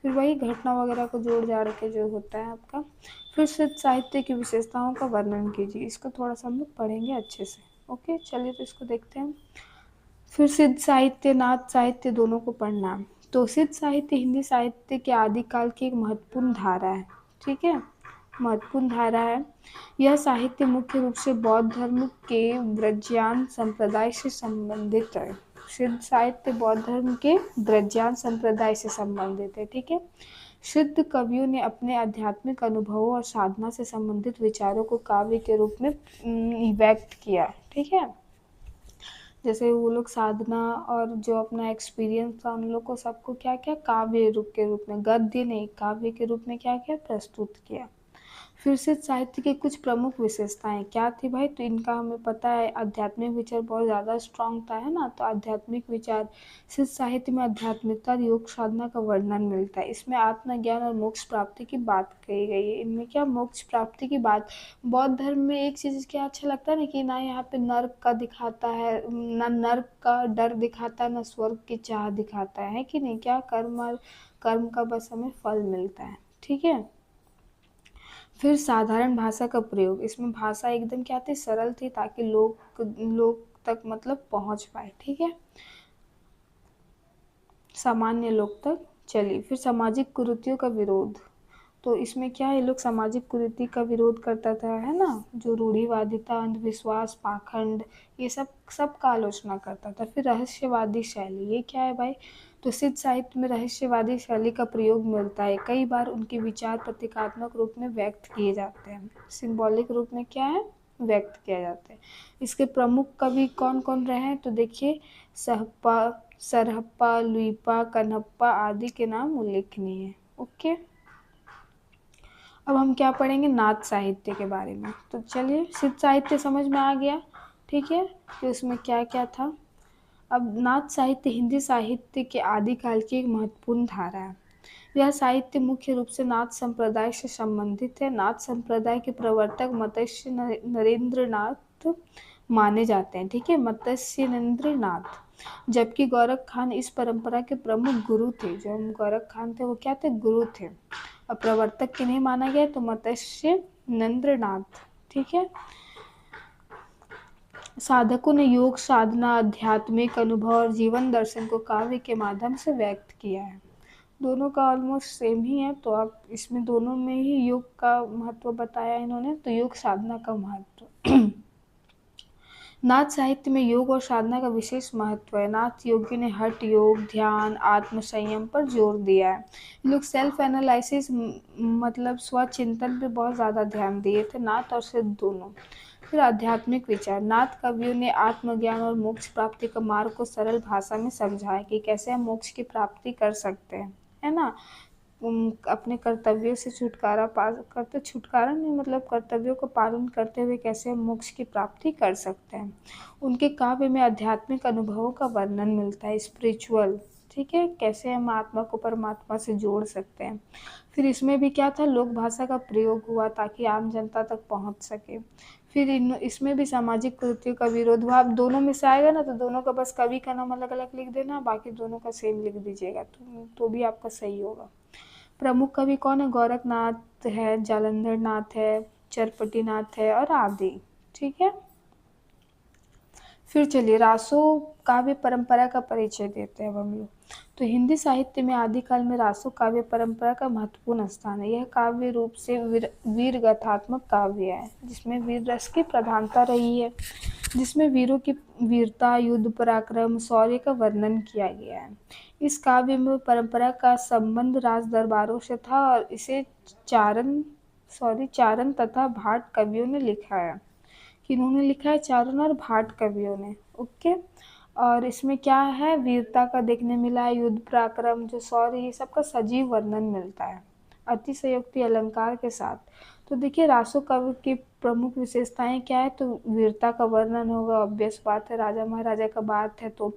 फिर वही घटना वगैरह को जोड़ जाड़ के जो होता है आपका। फिर सिद्ध साहित्य की विशेषताओं का वर्णन कीजिए, इसको थोड़ा सा हम लोग पढ़ेंगे अच्छे से। ओके, चलिए तो इसको देखते हैं। फिर सिद्ध साहित्य, नाथ साहित्य दोनों को पढ़ना है। तो सिद्ध साहित्य हिंदी साहित्य के आदिकाल की एक महत्वपूर्ण धारा है, ठीक है, महत्वपूर्ण धारा है। यह साहित्य मुख्य रूप से बौद्ध धर्म के ब्रज्यान संप्रदाय से संबंधित है। सिद्ध साहित्य बौद्ध धर्म के ब्रज्यान संप्रदाय से संबंधित है, ठीक है। सिद्ध कवियों ने अपने आध्यात्मिक अनुभवों और साधना से संबंधित विचारों को काव्य के रूप में व्यक्त किया, ठीक है। जैसे वो लोग साधना और जो अपना एक्सपीरियंस था उन लोग को सबको क्या क्या काव्य रूप के रूप में, गद्य नहीं काव्य के रूप में क्या क्या प्रस्तुत किया। फिर से साहित्य की कुछ प्रमुख विशेषताएं क्या थी भाई? तो इनका हमें पता है, आध्यात्मिक विचार बहुत ज़्यादा स्ट्रांग था, है ना। तो आध्यात्मिक विचार, सिद्ध साहित्य में आध्यात्मिकता और योग साधना का वर्णन मिलता है। इसमें आत्मज्ञान और मोक्ष प्राप्ति की बात कही गई है। इनमें क्या मोक्ष प्राप्ति की बात, बौद्ध धर्म में एक चीज़ क्या अच्छा लगता है ना कि ना यहाँ पे नर्क का दिखाता है, ना नर्क का डर दिखाता है, ना स्वर्ग की चाह दिखाता है कि नहीं। क्या कर्म का बस हमें फल मिलता है, ठीक है। फिर साधारण भाषा का प्रयोग, इसमें भाषा एकदम क्या थी, सरल थी, ताकि लोग तक मतलब पहुंच पाए, ठीक है, सामान्य लोग तक। चलिए, फिर सामाजिक कुरीतियों का विरोध, तो इसमें क्या है, ये लोग सामाजिक कुरीति का विरोध करता था, है ना, जो रूढ़िवादिता, अंधविश्वास, पाखंड, ये सब का आलोचना करता था। फिर रहस्यवादी शैली, ये क्या है भाई? तो सिद्ध साहित्य में रहस्यवादी शैली का प्रयोग मिलता है। कई बार उनके विचार प्रतीकात्मक रूप में व्यक्त किए जाते हैं, सिंबॉलिक रूप में क्या है, व्यक्त किया जाता है। इसके प्रमुख कवि कौन कौन रहे हैं? तो देखिए, सहप्पा, सरहप्पा, लुइपा, कन्हप्पा आदि के नाम उल्लेखनीय है। ओके, अब हम क्या पढ़ेंगे, नाथ साहित्य के बारे में। तो चलिए, सिद्ध साहित्य समझ में आ गया, ठीक है, कि उसमें क्या क्या था। अब नाथ साहित्य हिंदी साहित्य के आदिकाल की एक महत्वपूर्ण धारा है। यह साहित्य मुख्य रूप से नाथ संप्रदाय से संबंधित है। नाथ संप्रदाय के प्रवर्तक मत्स्य नरेंद्र नाथ माने जाते हैं, ठीक है, मत्स्य नरेंद्र नाथ। जबकि गोरख खान इस परंपरा के प्रमुख गुरु थे। जो हम गोरख खान थे वो क्या थे, गुरु थे। और प्रवर्तक किन्हें माना गया, तो मत्स्य नरेंद्र नाथ, ठीक है। साधकों ने योग साधना, आध्यात्मिक अनुभव और जीवन दर्शन को काव्य के माध्यम से व्यक्त किया है। दोनों का ऑलमोस्ट सेम ही है, तो आप इसमें दोनों में ही योग का महत्व बताया इन्होंने, तो योग साधना का महत्व। नाथ साहित्य में योग और साधना का विशेष महत्व है। नाथ योगियों ने हठ योग, ध्यान, आत्म संयम पर जोर दिया है। लोग सेल्फ एनालिसिस मतलब स्वचिंतन पे बहुत ज़्यादा ध्यान दिए थे, नाथ और सिद्ध दोनों। फिर आध्यात्मिक विचार, नाथ कवियों ने आत्मज्ञान और मोक्ष प्राप्ति का मार्ग को सरल भाषा में समझाया कि कैसे हम मोक्ष की प्राप्ति कर सकते हैं, है ना। अपने कर्तव्यों से छुटकारा नहीं, मतलब कर्तव्यों का पालन करते हुए कैसे हम मोक्ष की प्राप्ति कर सकते हैं। उनके काव्य में आध्यात्मिक अनुभवों का वर्णन मिलता है, स्पिरिचुअल, ठीक है, कैसे हम आत्मा को परमात्मा से जोड़ सकते हैं। फिर इसमें भी क्या था, लोक भाषा का प्रयोग हुआ ताकि आम जनता तक पहुंच सके। फिर इसमें भी सामाजिक कुरीतियों का विरोध हुआ। अब दोनों में से आएगा ना तो दोनों का बस कवि का नाम अलग अलग लिख देना, बाकी दोनों का सेम लिख दीजिएगा तो भी आपका सही होगा। प्रमुख कवि कौन है, गोरखनाथ है, जालंधर नाथ है, चरपटी नाथ है और आदि। ठीक है, फिर चलिए रासो काव्य परंपरा का परिचय देते हैं अब हम लोग। तो हिंदी साहित्य में आदिकाल में रासो काव्य परंपरा का महत्वपूर्ण स्थान है। यह काव्य रूप से वीर गाथात्मक काव्य है जिसमें वीर रस की प्रधानता रही है, जिसमें वीरों की वीरता, युद्ध पराक्रम, शौर्य का वर्णन किया गया है। इस काव्य में परंपरा का संबंध राज दरबारों से था और इसे चारण तथा भाट कवियों ने लिखा है। किन्होंने लिखा है, चारण और भाट कवियों ने। ओके, और इसमें क्या है, वीरता का देखने मिला है, युद्ध पराक्रम, जो शौर्य, ये सब का सजीव वर्णन मिलता है अतिशयोक्ति अलंकार के साथ। तो देखिए रासो काव्य की प्रमुख विशेषताएं क्या है, तो वीरता का वर्णन होगा, ऑब्वियस बात है, राजा महाराजा का बात है तो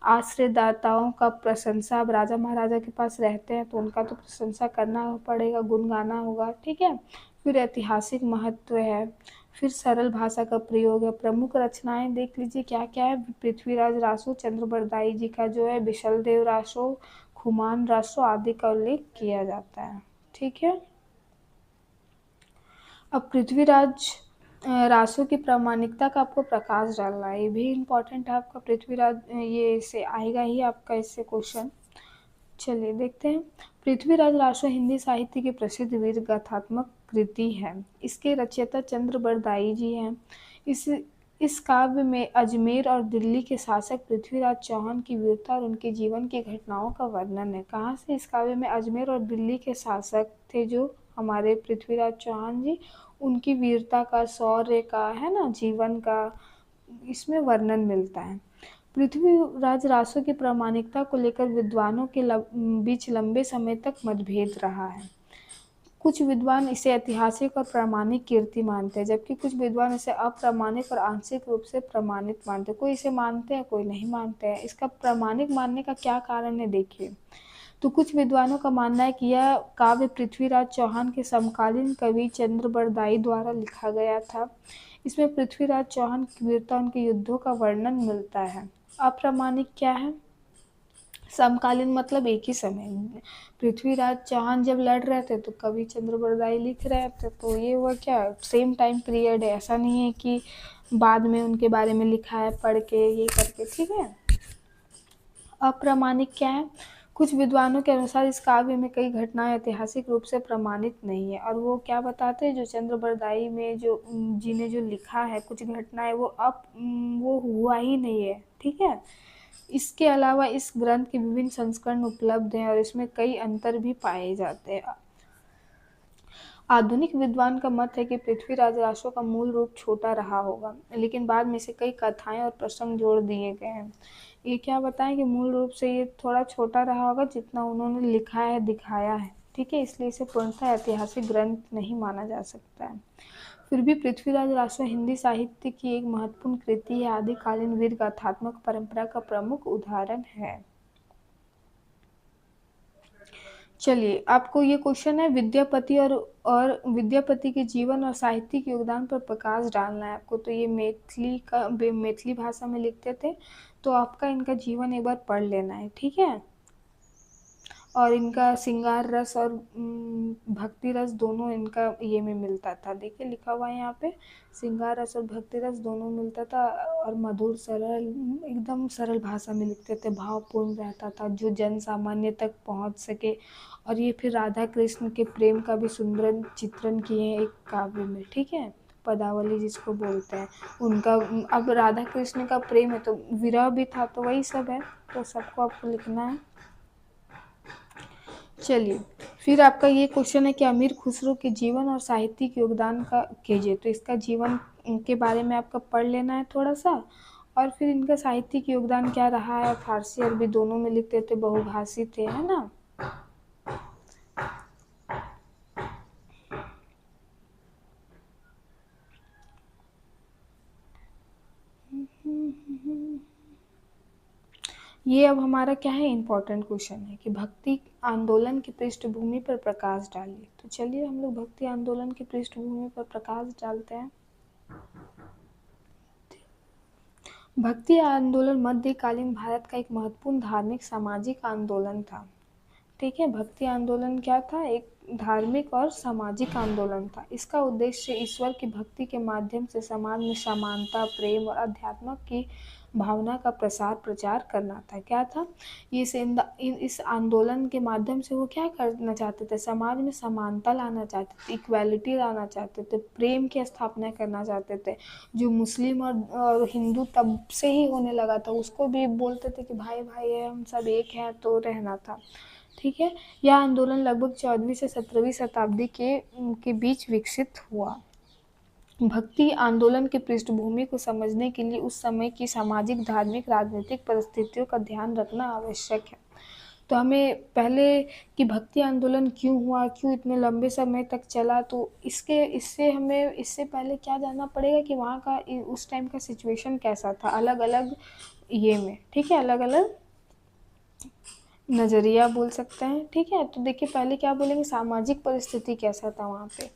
आश्रयदाताओं का प्रशंसा, अब राजा महाराजा के पास रहते हैं तो उनका तो प्रशंसा करना पड़ेगा, गुण गाना होगा। ठीक है, फिर ऐतिहासिक महत्व है, फिर सरल भाषा का प्रयोग है। प्रमुख रचनाएं देख लीजिए क्या क्या है, पृथ्वीराज रासो, चंद्रबरदाई जी का जो है बिशल देव रासो, खुमान रासो आदि का उल्लेख किया जाता है। ठीक है, अब पृथ्वीराज रासो की प्रामाणिकता का आपको प्रकाश डालना है, ये भी इम्पोर्टेंट है आपका। पृथ्वीराज ये से आएगा ही आपका इससे क्वेश्चन। चलिए देखते हैं, पृथ्वीराज रासो हिंदी साहित्य की प्रसिद्ध वीर गाथात्मक कृति है। इसके रचयिता चंद्रबरदाई जी हैं। इस काव्य में अजमेर और दिल्ली के शासक पृथ्वीराज चौहान की वीरता और उनके जीवन की घटनाओं का वर्णन है। कहाँ से, इस काव्य में अजमेर और दिल्ली के शासक थे जो हमारे पृथ्वीराज चौहान जी, उनकी वीरता का, शौर्य का, है ना, जीवन का इसमें वर्णन मिलता है। पृथ्वीराज रासो की प्रामाणिकता को लेकर विद्वानों के बीच लंबे समय तक मतभेद रहा है। कुछ विद्वान इसे ऐतिहासिक और प्रामाणिक कीर्ति मानते हैं, जबकि कुछ विद्वान इसे अप्रामाणिक और आंशिक रूप से प्रमाणित मानते हैं। कोई इसे मानते हैं, कोई नहीं मानते हैं। इसका प्रामाणिक मानने का क्या कारण है, देखिए। तो कुछ विद्वानों का मानना है कि यह काव्य पृथ्वीराज चौहान के समकालीन कवि चंद्रबरदाई द्वारा लिखा गया था। इसमें पृथ्वीराज चौहान की वीरता, उनके युद्धों का वर्णन मिलता है। अप्रामाणिक क्या है, समकालीन मतलब एक ही समय, पृथ्वीराज चौहान जब लड़ रहे थे तो कवि चंद्रबरदाई लिख रहे थे, तो ये हुआ क्या, सेम टाइम पीरियड है, ऐसा नहीं है कि बाद में उनके बारे में लिखा है पढ़ के ये करके। ठीक है, अप्रामाणिक क्या है, कुछ विद्वानों के अनुसार इस काव्य में कई घटनाएं ऐतिहासिक रूप से प्रमाणित नहीं है, और वो क्या बताते हैं, जो चंद्रबरदाई में जो जी ने जो लिखा है कुछ घटनाएं वो हुआ ही नहीं है। ठीक है, इसके अलावा इस ग्रंथ के विभिन्न संस्करण उपलब्ध हैं और इसमें कई अंतर भी पाए जाते हैं। आधुनिक विद्वान का मत है कि पृथ्वीराज रासो का मूल रूप छोटा रहा होगा, लेकिन बाद में से कई कथाएं और प्रसंग जोड़ दिए गए हैं। ये क्या बताएं कि मूल रूप से ये थोड़ा छोटा रहा होगा जितना उन्होंने लिखा है, दिखाया है। ठीक है, इसलिए इसे पूर्णतः ऐतिहासिक ग्रंथ नहीं माना जा सकता है। फिर भी पृथ्वीराज रासो हिंदी साहित्य की एक महत्वपूर्ण कृति है, आदिकालीन वीर गाथात्मक परंपरा का प्रमुख उदाहरण है। चलिए, आपको ये क्वेश्चन है, विद्यापति और विद्यापति के जीवन और साहित्यिक योगदान पर प्रकाश डालना है आपको। तो ये मैथिली भाषा में लिखते थे, तो आपका इनका जीवन एक बार पढ़ लेना है। ठीक है, और इनका श्रृंगार रस और भक्ति रस दोनों इनका ये में मिलता था। देखिए लिखा हुआ है यहाँ पे, श्रृंगार रस और भक्ति रस दोनों मिलता था, और मधुर सरल, एकदम सरल भाषा में लिखते थे, भावपूर्ण रहता था जो जन सामान्य तक पहुँच सके। और ये फिर राधा कृष्ण के प्रेम का भी सुंदर चित्रण किए हैं एक काव्य में। ठीक है, पदावली जिसको बोलते हैं उनका, अब राधा कृष्ण का प्रेम है तो विरह भी था, तो वही सब है, तो सबको आपको लिखना है। चलिए, फिर आपका ये क्वेश्चन है कि अमीर खुसरो के जीवन और साहित्यिक योगदान का कीजिए। तो इसका जीवन के बारे में आपका पढ़ लेना है थोड़ा सा, और फिर इनका साहित्यिक योगदान क्या रहा है। फारसी अरबी दोनों में लिखते थे, बहुभाषी थे, है ना। ये अब हमारा क्या है, इम्पोर्टेंट क्वेश्चन है कि भक्ति आंदोलन की पृष्ठभूमि पर प्रकाश डालिए। तो चलिए हम लोग भक्ति आंदोलन की पृष्ठभूमि पर प्रकाश डालते हैं। भक्ति आंदोलन मध्यकालीन भारत का एक महत्वपूर्ण धार्मिक सामाजिक आंदोलन था। ठीक है, भक्ति आंदोलन क्या था, एक धार्मिक और सामाजिक आंदोलन था। इसका उद्देश्य ईश्वर की भक्ति के माध्यम से समाज में समानता, प्रेम और अध्यात्म की भावना का प्रसार प्रचार करना था। क्या था, इस आंदोलन के माध्यम से वो क्या करना चाहते थे, समाज में समानता लाना चाहते थे, इक्वालिटी लाना चाहते थे, प्रेम की स्थापना करना चाहते थे। जो मुस्लिम और हिंदू तब से ही होने लगा था, उसको भी बोलते थे कि भाई भाई है, हम सब एक हैं, तो रहना था। ठीक है, यह आंदोलन लगभग 14वीं से 17वीं शताब्दी के बीच विकसित हुआ। भक्ति आंदोलन की पृष्ठभूमि को समझने के लिए उस समय की सामाजिक, धार्मिक, राजनीतिक परिस्थितियों का ध्यान रखना आवश्यक है। तो हमें पहले कि भक्ति आंदोलन क्यों हुआ, क्यों इतने लंबे समय तक चला, तो इससे पहले क्या जानना पड़ेगा कि वहाँ का उस टाइम का सिचुएशन कैसा था, अलग अलग ये में। ठीक है, अलग अलग नज़रिया बोल सकते हैं। ठीक है, तो देखिए पहले क्या बोलेंगे, सामाजिक परिस्थिति कैसा था वहाँ पे।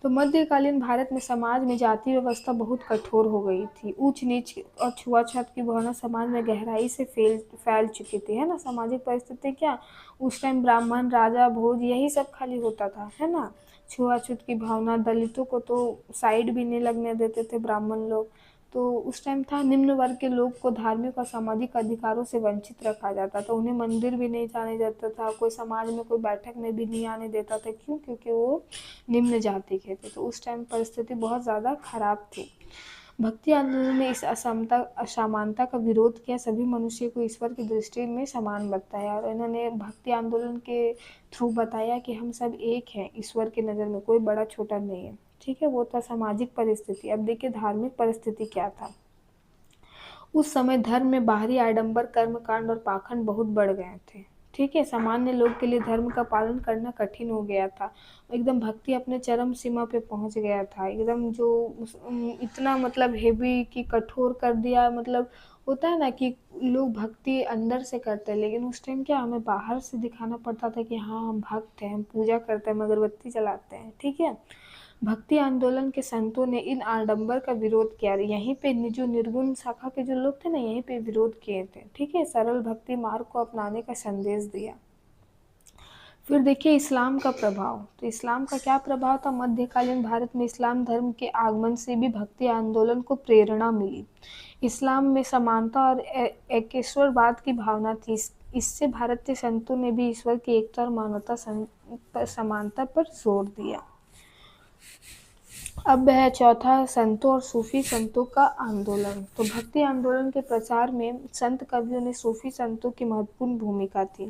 तो मध्यकालीन भारत में समाज में जाति व्यवस्था बहुत कठोर हो गई थी। ऊंच नीच और छुआछूत की भावना समाज में गहराई से फैल चुकी थी, है ना। सामाजिक परिस्थिति क्या, उस टाइम ब्राह्मण, राजा, भोज, यही सब खाली होता था, है ना। छुआछूत की भावना, दलितों को तो साइड भी नहीं लगने देते थे ब्राह्मण लोग। तो उस टाइम था, निम्न वर्ग के लोग को धार्मिक और सामाजिक अधिकारों से वंचित रखा जाता था। उन्हें मंदिर भी नहीं जाने देता था, कोई समाज में कोई बैठक में भी नहीं आने देता था। क्यों, क्योंकि वो निम्न जाति के थे। तो उस टाइम परिस्थिति बहुत ज़्यादा खराब थी। भक्ति आंदोलन ने इस असमानता का विरोध किया, सभी मनुष्य को ईश्वर की दृष्टि में समान बताया। और इन्होंने भक्ति आंदोलन के थ्रू बताया कि हम सब एक हैं, ईश्वर की नज़र में कोई बड़ा छोटा नहीं है। ठीक है, वो था सामाजिक परिस्थिति। अब देखिए धार्मिक परिस्थिति क्या था। उस समय धर्म में बाहरी आडंबर, कर्मकांड और पाखंड बहुत बढ़ गए थे। ठीक है, सामान्य लोग के लिए धर्म का पालन करना कठिन हो गया था। एकदम भक्ति अपने चरम सीमा पे पहुंच गया था। एकदम जो इतना मतलब हेवी कि कठोर कर दिया। मतलब होता है ना कि लोग भक्ति अंदर से करते हैं, लेकिन उस टाइम क्या, हमें बाहर से दिखाना पड़ता था कि हाँ हम भक्त हैं, हम पूजा करते हैं, हम अगरबत्ती जलाते हैं। ठीक है, भक्ति आंदोलन के संतों ने इन आडंबर का विरोध किया। यहीं पे जो निर्गुण शाखा के जो लोग थे ना, यहीं पे विरोध किए थे। ठीक है, सरल भक्ति मार्ग को अपनाने का संदेश दिया। फिर देखिए इस्लाम का प्रभाव। तो इस्लाम का क्या प्रभाव था, मध्यकालीन भारत में इस्लाम धर्म के आगमन से भी भक्ति आंदोलन को प्रेरणा मिली। इस्लाम में समानता और एकेश्वरवाद की भावना थी। इससे भारतीय संतों ने भी ईश्वर की एकता और मानवता समानता पर जोर दिया। अब है चौथा, संतों और सूफी संतों का आंदोलन। तो भक्ति आंदोलन के प्रचार में संत कवियों ने सूफी संतों की महत्वपूर्ण भूमिका थी।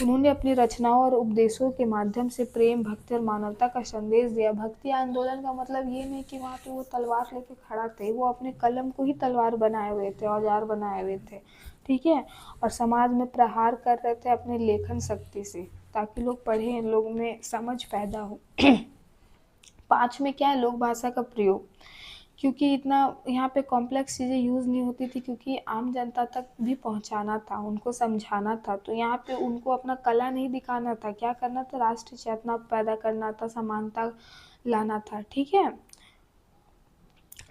उन्होंने अपनी रचनाओं और उपदेशों के माध्यम से प्रेम, भक्ति और मानवता का संदेश दिया। भक्ति आंदोलन का मतलब ये नहीं कि वहाँ पे वो तलवार लेके खड़ा थे, वो अपने कलम को ही तलवार बनाए हुए थे, औजार बनाए हुए थे। ठीक है, और समाज में प्रहार कर रहे थे अपने लेखन शक्ति से, ताकि लोग पढ़ें, लोग में समझ पैदा हो। 5 में क्या है, लोक भाषा का प्रयोग। क्योंकि इतना यहाँ पे कॉम्प्लेक्स चीज़ें यूज़ नहीं होती थी, क्योंकि आम जनता तक भी पहुँचाना था, उनको समझाना था। तो यहाँ पे उनको अपना कला नहीं दिखाना था, क्या करना था, राष्ट्रीय चेतना पैदा करना था, समानता लाना था। ठीक है,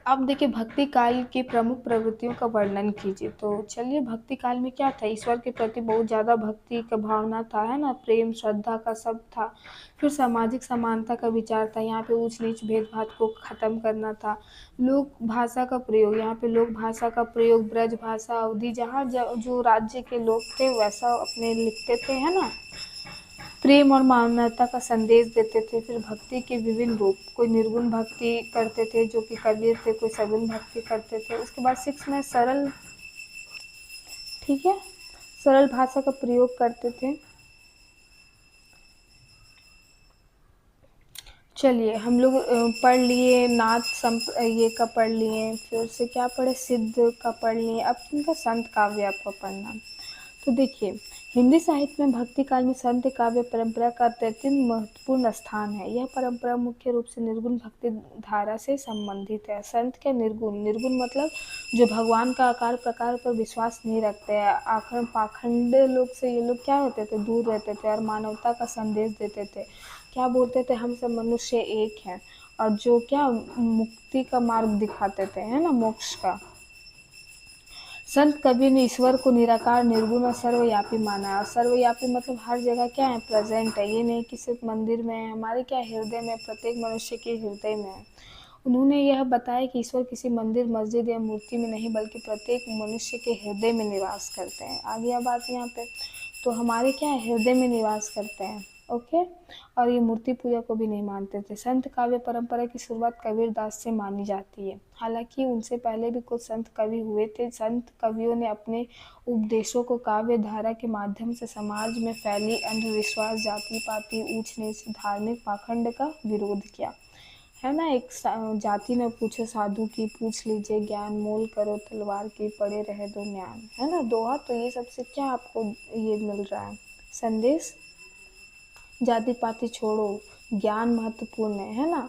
अब देखिए भक्ति काल की प्रमुख प्रवृत्तियों का वर्णन कीजिए। तो चलिए, भक्ति काल में क्या था, ईश्वर के प्रति बहुत ज़्यादा भक्ति का भावना था, है ना, प्रेम श्रद्धा का सब था। फिर सामाजिक समानता का विचार था, यहाँ पे ऊंच नीच भेदभाव को ख़त्म करना था। लोक भाषा का प्रयोग, यहाँ पे लोक भाषा का प्रयोग, ब्रज भाषा, अवधि, जहाँ जो राज्य के लोग थे वैसा अपने लिखते थे, है ना। प्रेम और मानवता का संदेश देते थे। फिर भक्ति के विभिन्न रूप, कोई निर्गुण भक्ति करते थे जो कि कबीर थे, कोई सगुण भक्ति करते थे। उसके बाद 6 में सरल, ठीक है, सरल भाषा का प्रयोग करते थे। चलिए हम लोग पढ़ लिए नाथ ये का पढ़ लिए, फिर से क्या पढ़े, सिद्ध का पढ़ लिए। अब इनका संत काव्य आपको पढ़ना। तो देखिए हिंदी साहित्य में भक्ति काल में संत काव्य परंपरा का अत्यंत महत्वपूर्ण स्थान है। यह परंपरा मुख्य रूप से निर्गुण भक्ति धारा से संबंधित है। संत क्या निर्गुण? निर्गुण मतलब जो भगवान का आकार प्रकार पर विश्वास नहीं रखते हैं। आखिर पाखंड लोग से ये लोग क्या होते थे? दूर रहते थे और मानवता का संदेश देते थे। क्या बोलते थे? हम सब मनुष्य एक हैं। और जो क्या मुक्ति का मार्ग दिखाते थे, है ना, मोक्ष का। संत कबीर ने ईश्वर को निराकार, निर्गुण और सर्वव्यापी माना है। और सर्वव्यापी मतलब हर जगह क्या है? प्रेजेंट है। ये नहीं कि सिर्फ मंदिर में है, हमारे क्या हृदय में, प्रत्येक मनुष्य के हृदय में है। उन्होंने यह बताया कि ईश्वर किसी मंदिर, मस्जिद या मूर्ति में नहीं बल्कि प्रत्येक मनुष्य के हृदय में निवास करते हैं। आ गया बात यहाँ पे। तो हमारे क्या है? हृदय में निवास करते हैं। ओके। और ये मूर्ति पूजा को भी नहीं मानते थे। संत काव्य परंपरा की शुरुआत कबीर दास से मानी जाती है। हालांकि उनसे पहले भी कुछ संत कवि हुए थे। संत कवियों ने अपने उपदेशों को काव्य धारा के माध्यम से समाज में फैली अंधविश्वास, जाति पाति, ऊंच नीच, धार्मिक पाखंड का विरोध किया, है ना। एक जाति न पूछे साधु की, पूछ लीजिए ज्ञान, मोल करो तलवार की, पड़े रहे दो ज्ञान, है ना, दोहा। तो ये सबसे क्या आपको ये मिल रहा है संदेश? जाति पाति छोड़ो, ज्ञान महत्वपूर्ण है ना।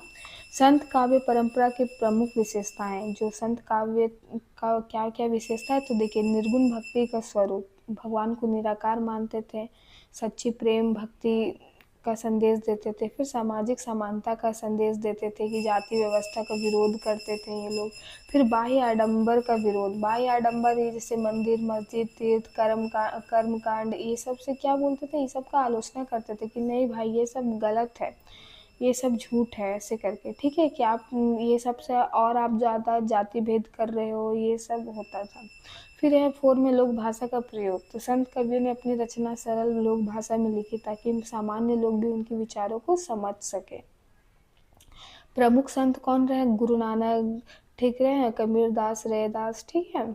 संत काव्य परंपरा की प्रमुख विशेषताएं, जो संत काव्य का क्या क्या विशेषता है, तो देखिए, निर्गुण भक्ति का स्वरूप, भगवान को निराकार मानते थे। सच्ची प्रेम भक्ति का संदेश देते थे। फिर सामाजिक समानता का संदेश देते थे कि जाति व्यवस्था का विरोध करते थे ये लोग। फिर बाह्य आडंबर का विरोध, बाह्य आडंबर ये जैसे मंदिर, मस्जिद, तीर्थ, कर्म कांड, ये सब से क्या बोलते थे? ये सब का आलोचना करते थे कि नहीं भाई ये सब गलत है, ये सब झूठ है, ऐसे करके। ठीक है कि आप ये सब से और आप ज़्यादा जाति भेद कर रहे हो, ये सब होता था। फिर है फोर में लोक भाषा का प्रयोग। तो संत कवियों ने अपनी रचना सरल लोक भाषा में लिखी ताकि सामान्य लोग भी उनके विचारों को समझ सके। प्रमुख संत कौन रहे? गुरु नानक, ठीक रहे, कबीर दास, रैदास, ठीक है।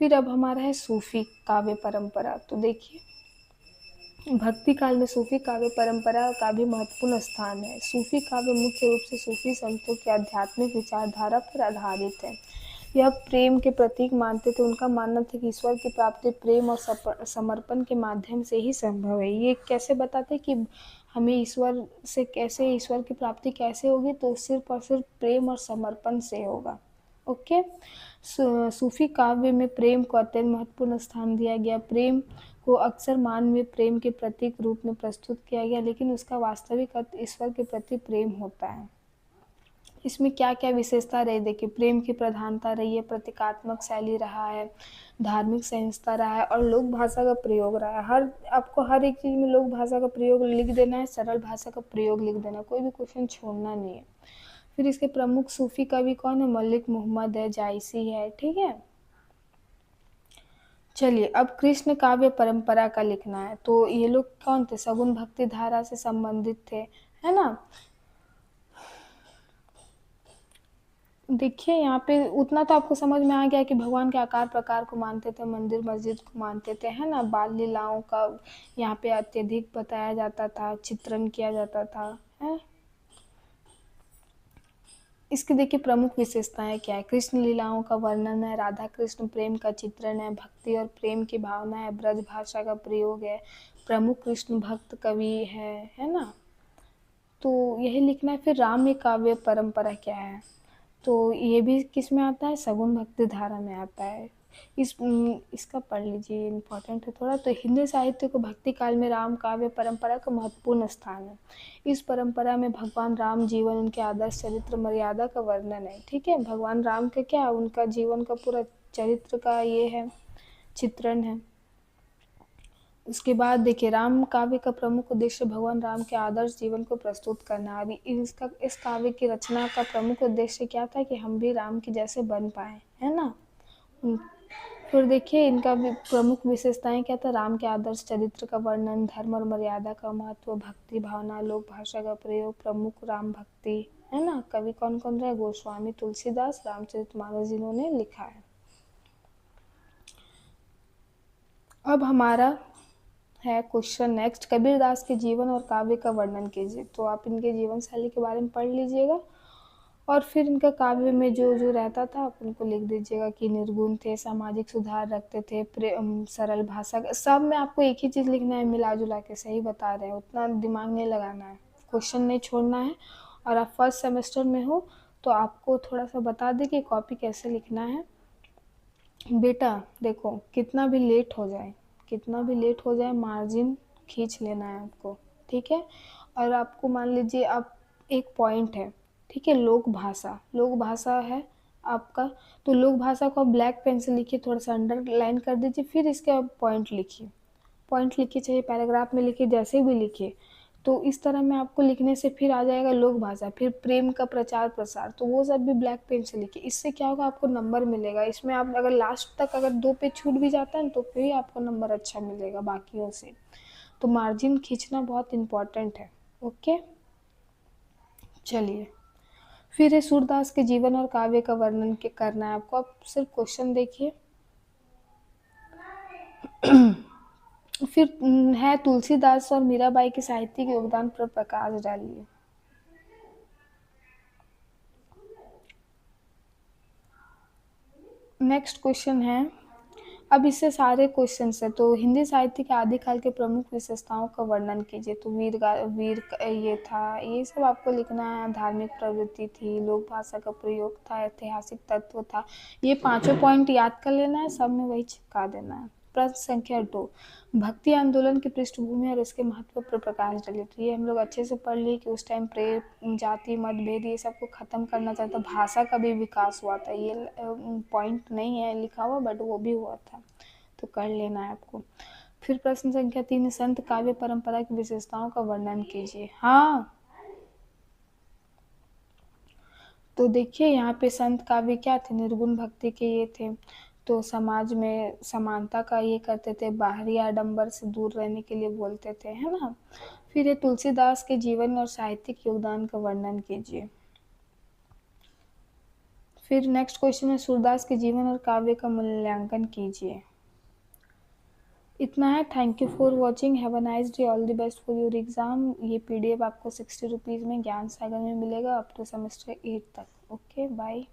फिर अब हमारा है सूफी काव्य परंपरा। तो देखिए, भक्ति काल में सूफी काव्य परंपरा का भी महत्वपूर्ण स्थान है। सूफी काव्य मुख्य रूप से सूफी संतों की आध्यात्मिक विचारधारा पर आधारित है। यह प्रेम के प्रतीक मानते थे। उनका मानना था कि ईश्वर की प्राप्ति प्रेम और समर्पण के माध्यम से ही संभव है। ये कैसे बताते कि हमें ईश्वर से कैसे, ईश्वर की प्राप्ति कैसे होगी? तो सिर्फ और सिर्फ प्रेम और समर्पण से होगा। ओके। सूफी काव्य में प्रेम को अत्यंत महत्वपूर्ण स्थान दिया गया। प्रेम को अक्सर मानवीय प्रेम के प्रतीक रूप में प्रस्तुत किया गया, लेकिन उसका वास्तविक अर्थ ईश्वर के प्रति प्रेम होता है। इसमें क्या क्या विशेषता रही? देखिए, प्रेम की प्रधानता रही है, प्रतीकात्मक शैली रहा है, धार्मिक संहिता रहा है और लोक भाषा का प्रयोग रहा है। आपको हर एक चीज़ में लोक भाषा का प्रयोग लिख देना है, सरल भाषा का प्रयोग लिख देना, कोई भी क्वेश्चन छोड़ना नहीं है। फिर इसके प्रमुख सूफी कवि कौन है? मलिक मोहम्मद है, जायसी है, ठीक है। चलिए, अब कृष्ण काव्य परंपरा का लिखना है। तो ये लोग कौन थे? सगुन भक्ति धारा से संबंधित थे, है ना। देखिए, यहाँ पे उतना तो आपको समझ में आ गया कि भगवान के आकार प्रकार को मानते थे, मंदिर मस्जिद को मानते थे, है ना। बाल लीलाओं का यहाँ पे अत्यधिक बताया जाता था, चित्रण किया जाता था, है। इसकी देखिए प्रमुख विशेषताएं क्या है? कृष्ण लीलाओं का वर्णन है, राधा कृष्ण प्रेम का चित्रण है, भक्ति और प्रेम की भावना है, ब्रज भाषा का प्रयोग है, प्रमुख कृष्ण भक्त कवि है ना। तो यही लिखना है। फिर राम काव्य परंपरा क्या है? तो ये भी किस में आता है? सगुन भक्ति धारा में आता है। इसका पढ़ लीजिए, इम्पोर्टेंट है थोड़ा। तो हिंदी साहित्य को भक्ति काल में राम काव्य परंपरा का महत्वपूर्ण स्थान है। इस परंपरा में भगवान राम जीवन, उनके आदर्श चरित्र मर्यादा का वर्णन है, ठीक है। भगवान राम का क्या, उनका जीवन का पूरा चरित्र का ये है, चित्रण है। उसके बाद देखिए, राम काव्य का प्रमुख उद्देश्य भगवान राम के आदर्श जीवन को प्रस्तुत करना। अभी इस काव्य की रचना का प्रमुख उद्देश्य क्या था? कि हम भी राम के जैसे बन पाए, है ना। फिर देखिए, इनका भी प्रमुख विशेषताएं क्या था? राम के आदर्श चरित्र का वर्णन, धर्म और मर्यादा का महत्व, भक्ति भावना, लोक भाषा का प्रयोग, प्रमुख राम भक्ति, है ना। कवि कौन कौन रहे? गोस्वामी तुलसीदास, रामचरितमानस जिन्होंने लिखा है। अब हमारा है क्वेश्चन नेक्स्ट, कबीरदास के जीवन और काव्य का वर्णन कीजिए। तो आप इनके जीवन शैली के बारे में पढ़ लीजिएगा और फिर इनका काव्य में जो जो रहता था आप उनको लिख दीजिएगा कि निर्गुण थे, सामाजिक सुधार रखते थे, सरल भाषा, सब में आपको एक ही चीज़ लिखना है मिला जुला के, सही बता रहे हैं, उतना दिमाग नहीं लगाना है, क्वेश्चन नहीं छोड़ना है। और आप फर्स्ट सेमेस्टर में हो तो आपको थोड़ा सा बता दें कि कॉपी कैसे लिखना है। बेटा देखो, कितना भी लेट हो जाए मार्जिन खींच लेना है आपको, ठीक है। और आपको मान लीजिए आप एक पॉइंट है, ठीक है, लोक भाषा है आपका, तो लोक भाषा को आप ब्लैक पेन से लिखिए, थोड़ा सा अंडरलाइन कर दीजिए, फिर इसके आप पॉइंट लिखिए, चाहे पैराग्राफ में लिखिए, जैसे भी लिखिए। तो इस तरह में आपको लिखने से फिर आ जाएगा लोक भाषा, फिर प्रेम का प्रचार प्रसार, तो वो सब भी ब्लैक पेन से लिखिए। इससे क्या होगा, आपको नंबर मिलेगा। इसमें आप अगर लास्ट तक अगर 2 पेज छूट भी जाता है तो फिर आपको नंबर अच्छा मिलेगा बाकियों से। तो मार्जिन खींचना बहुत इम्पोर्टेंट है। ओके, चलिए फिर है सूरदास के जीवन और काव्य का वर्णन के करना है आपको। आप सिर्फ क्वेश्चन देखिए। फिर है तुलसीदास और मीराबाई के साहित्यिक योगदान पर प्रकाश डालिए। नेक्स्ट क्वेश्चन है, अब इससे सारे क्वेश्चन है, तो हिंदी साहित्य के आदिकाल के प्रमुख विशेषताओं का वर्णन कीजिए। तो ये था, ये सब आपको लिखना है। धार्मिक प्रवृत्ति थी, लोक भाषा का प्रयोग था, ऐतिहासिक तत्व था। ये पांचों पॉइंट याद कर लेना है, सब में वही चिपका देना है। प्रश्न संख्या 2, भक्ति आंदोलन की पृष्ठभूमि और इसके महत्व पर प्रकाश डालिए। तो ये हम लोग अच्छे से पढ़ लिए कि उस टाइम प्रेम, जाति, मतभेद, ये सबको खत्म करना चाहता, भाषा का भी विकास हुआ था। ये पॉइंट नहीं है लिखा हुआ, बट वो भी हुआ था, तो कर लेना है आपको। फिर प्रश्न संख्या 3, संत काव्य परंपरा की विशेषताओं का वर्णन कीजिए। हाँ, तो देखिए यहाँ पे संत काव्य क्या थे, निर्गुण भक्ति के ये थे, तो समाज में समानता का ये करते थे, बाहरी आडंबर से दूर रहने के लिए बोलते थे, है ना। फिर ये तुलसीदास के जीवन और साहित्यिक योगदान का वर्णन कीजिए। फिर नेक्स्ट क्वेश्चन है, सूरदास के जीवन और काव्य का मूल्यांकन कीजिए। इतना है। Thank you for watching, have a nice day, all the best for your exam. ये पीडीएफ आपको 60 रुपीज़ में ज्ञान सागर में मिलेगा अप टू सेमेस्टर 8 तक। Okay, bye.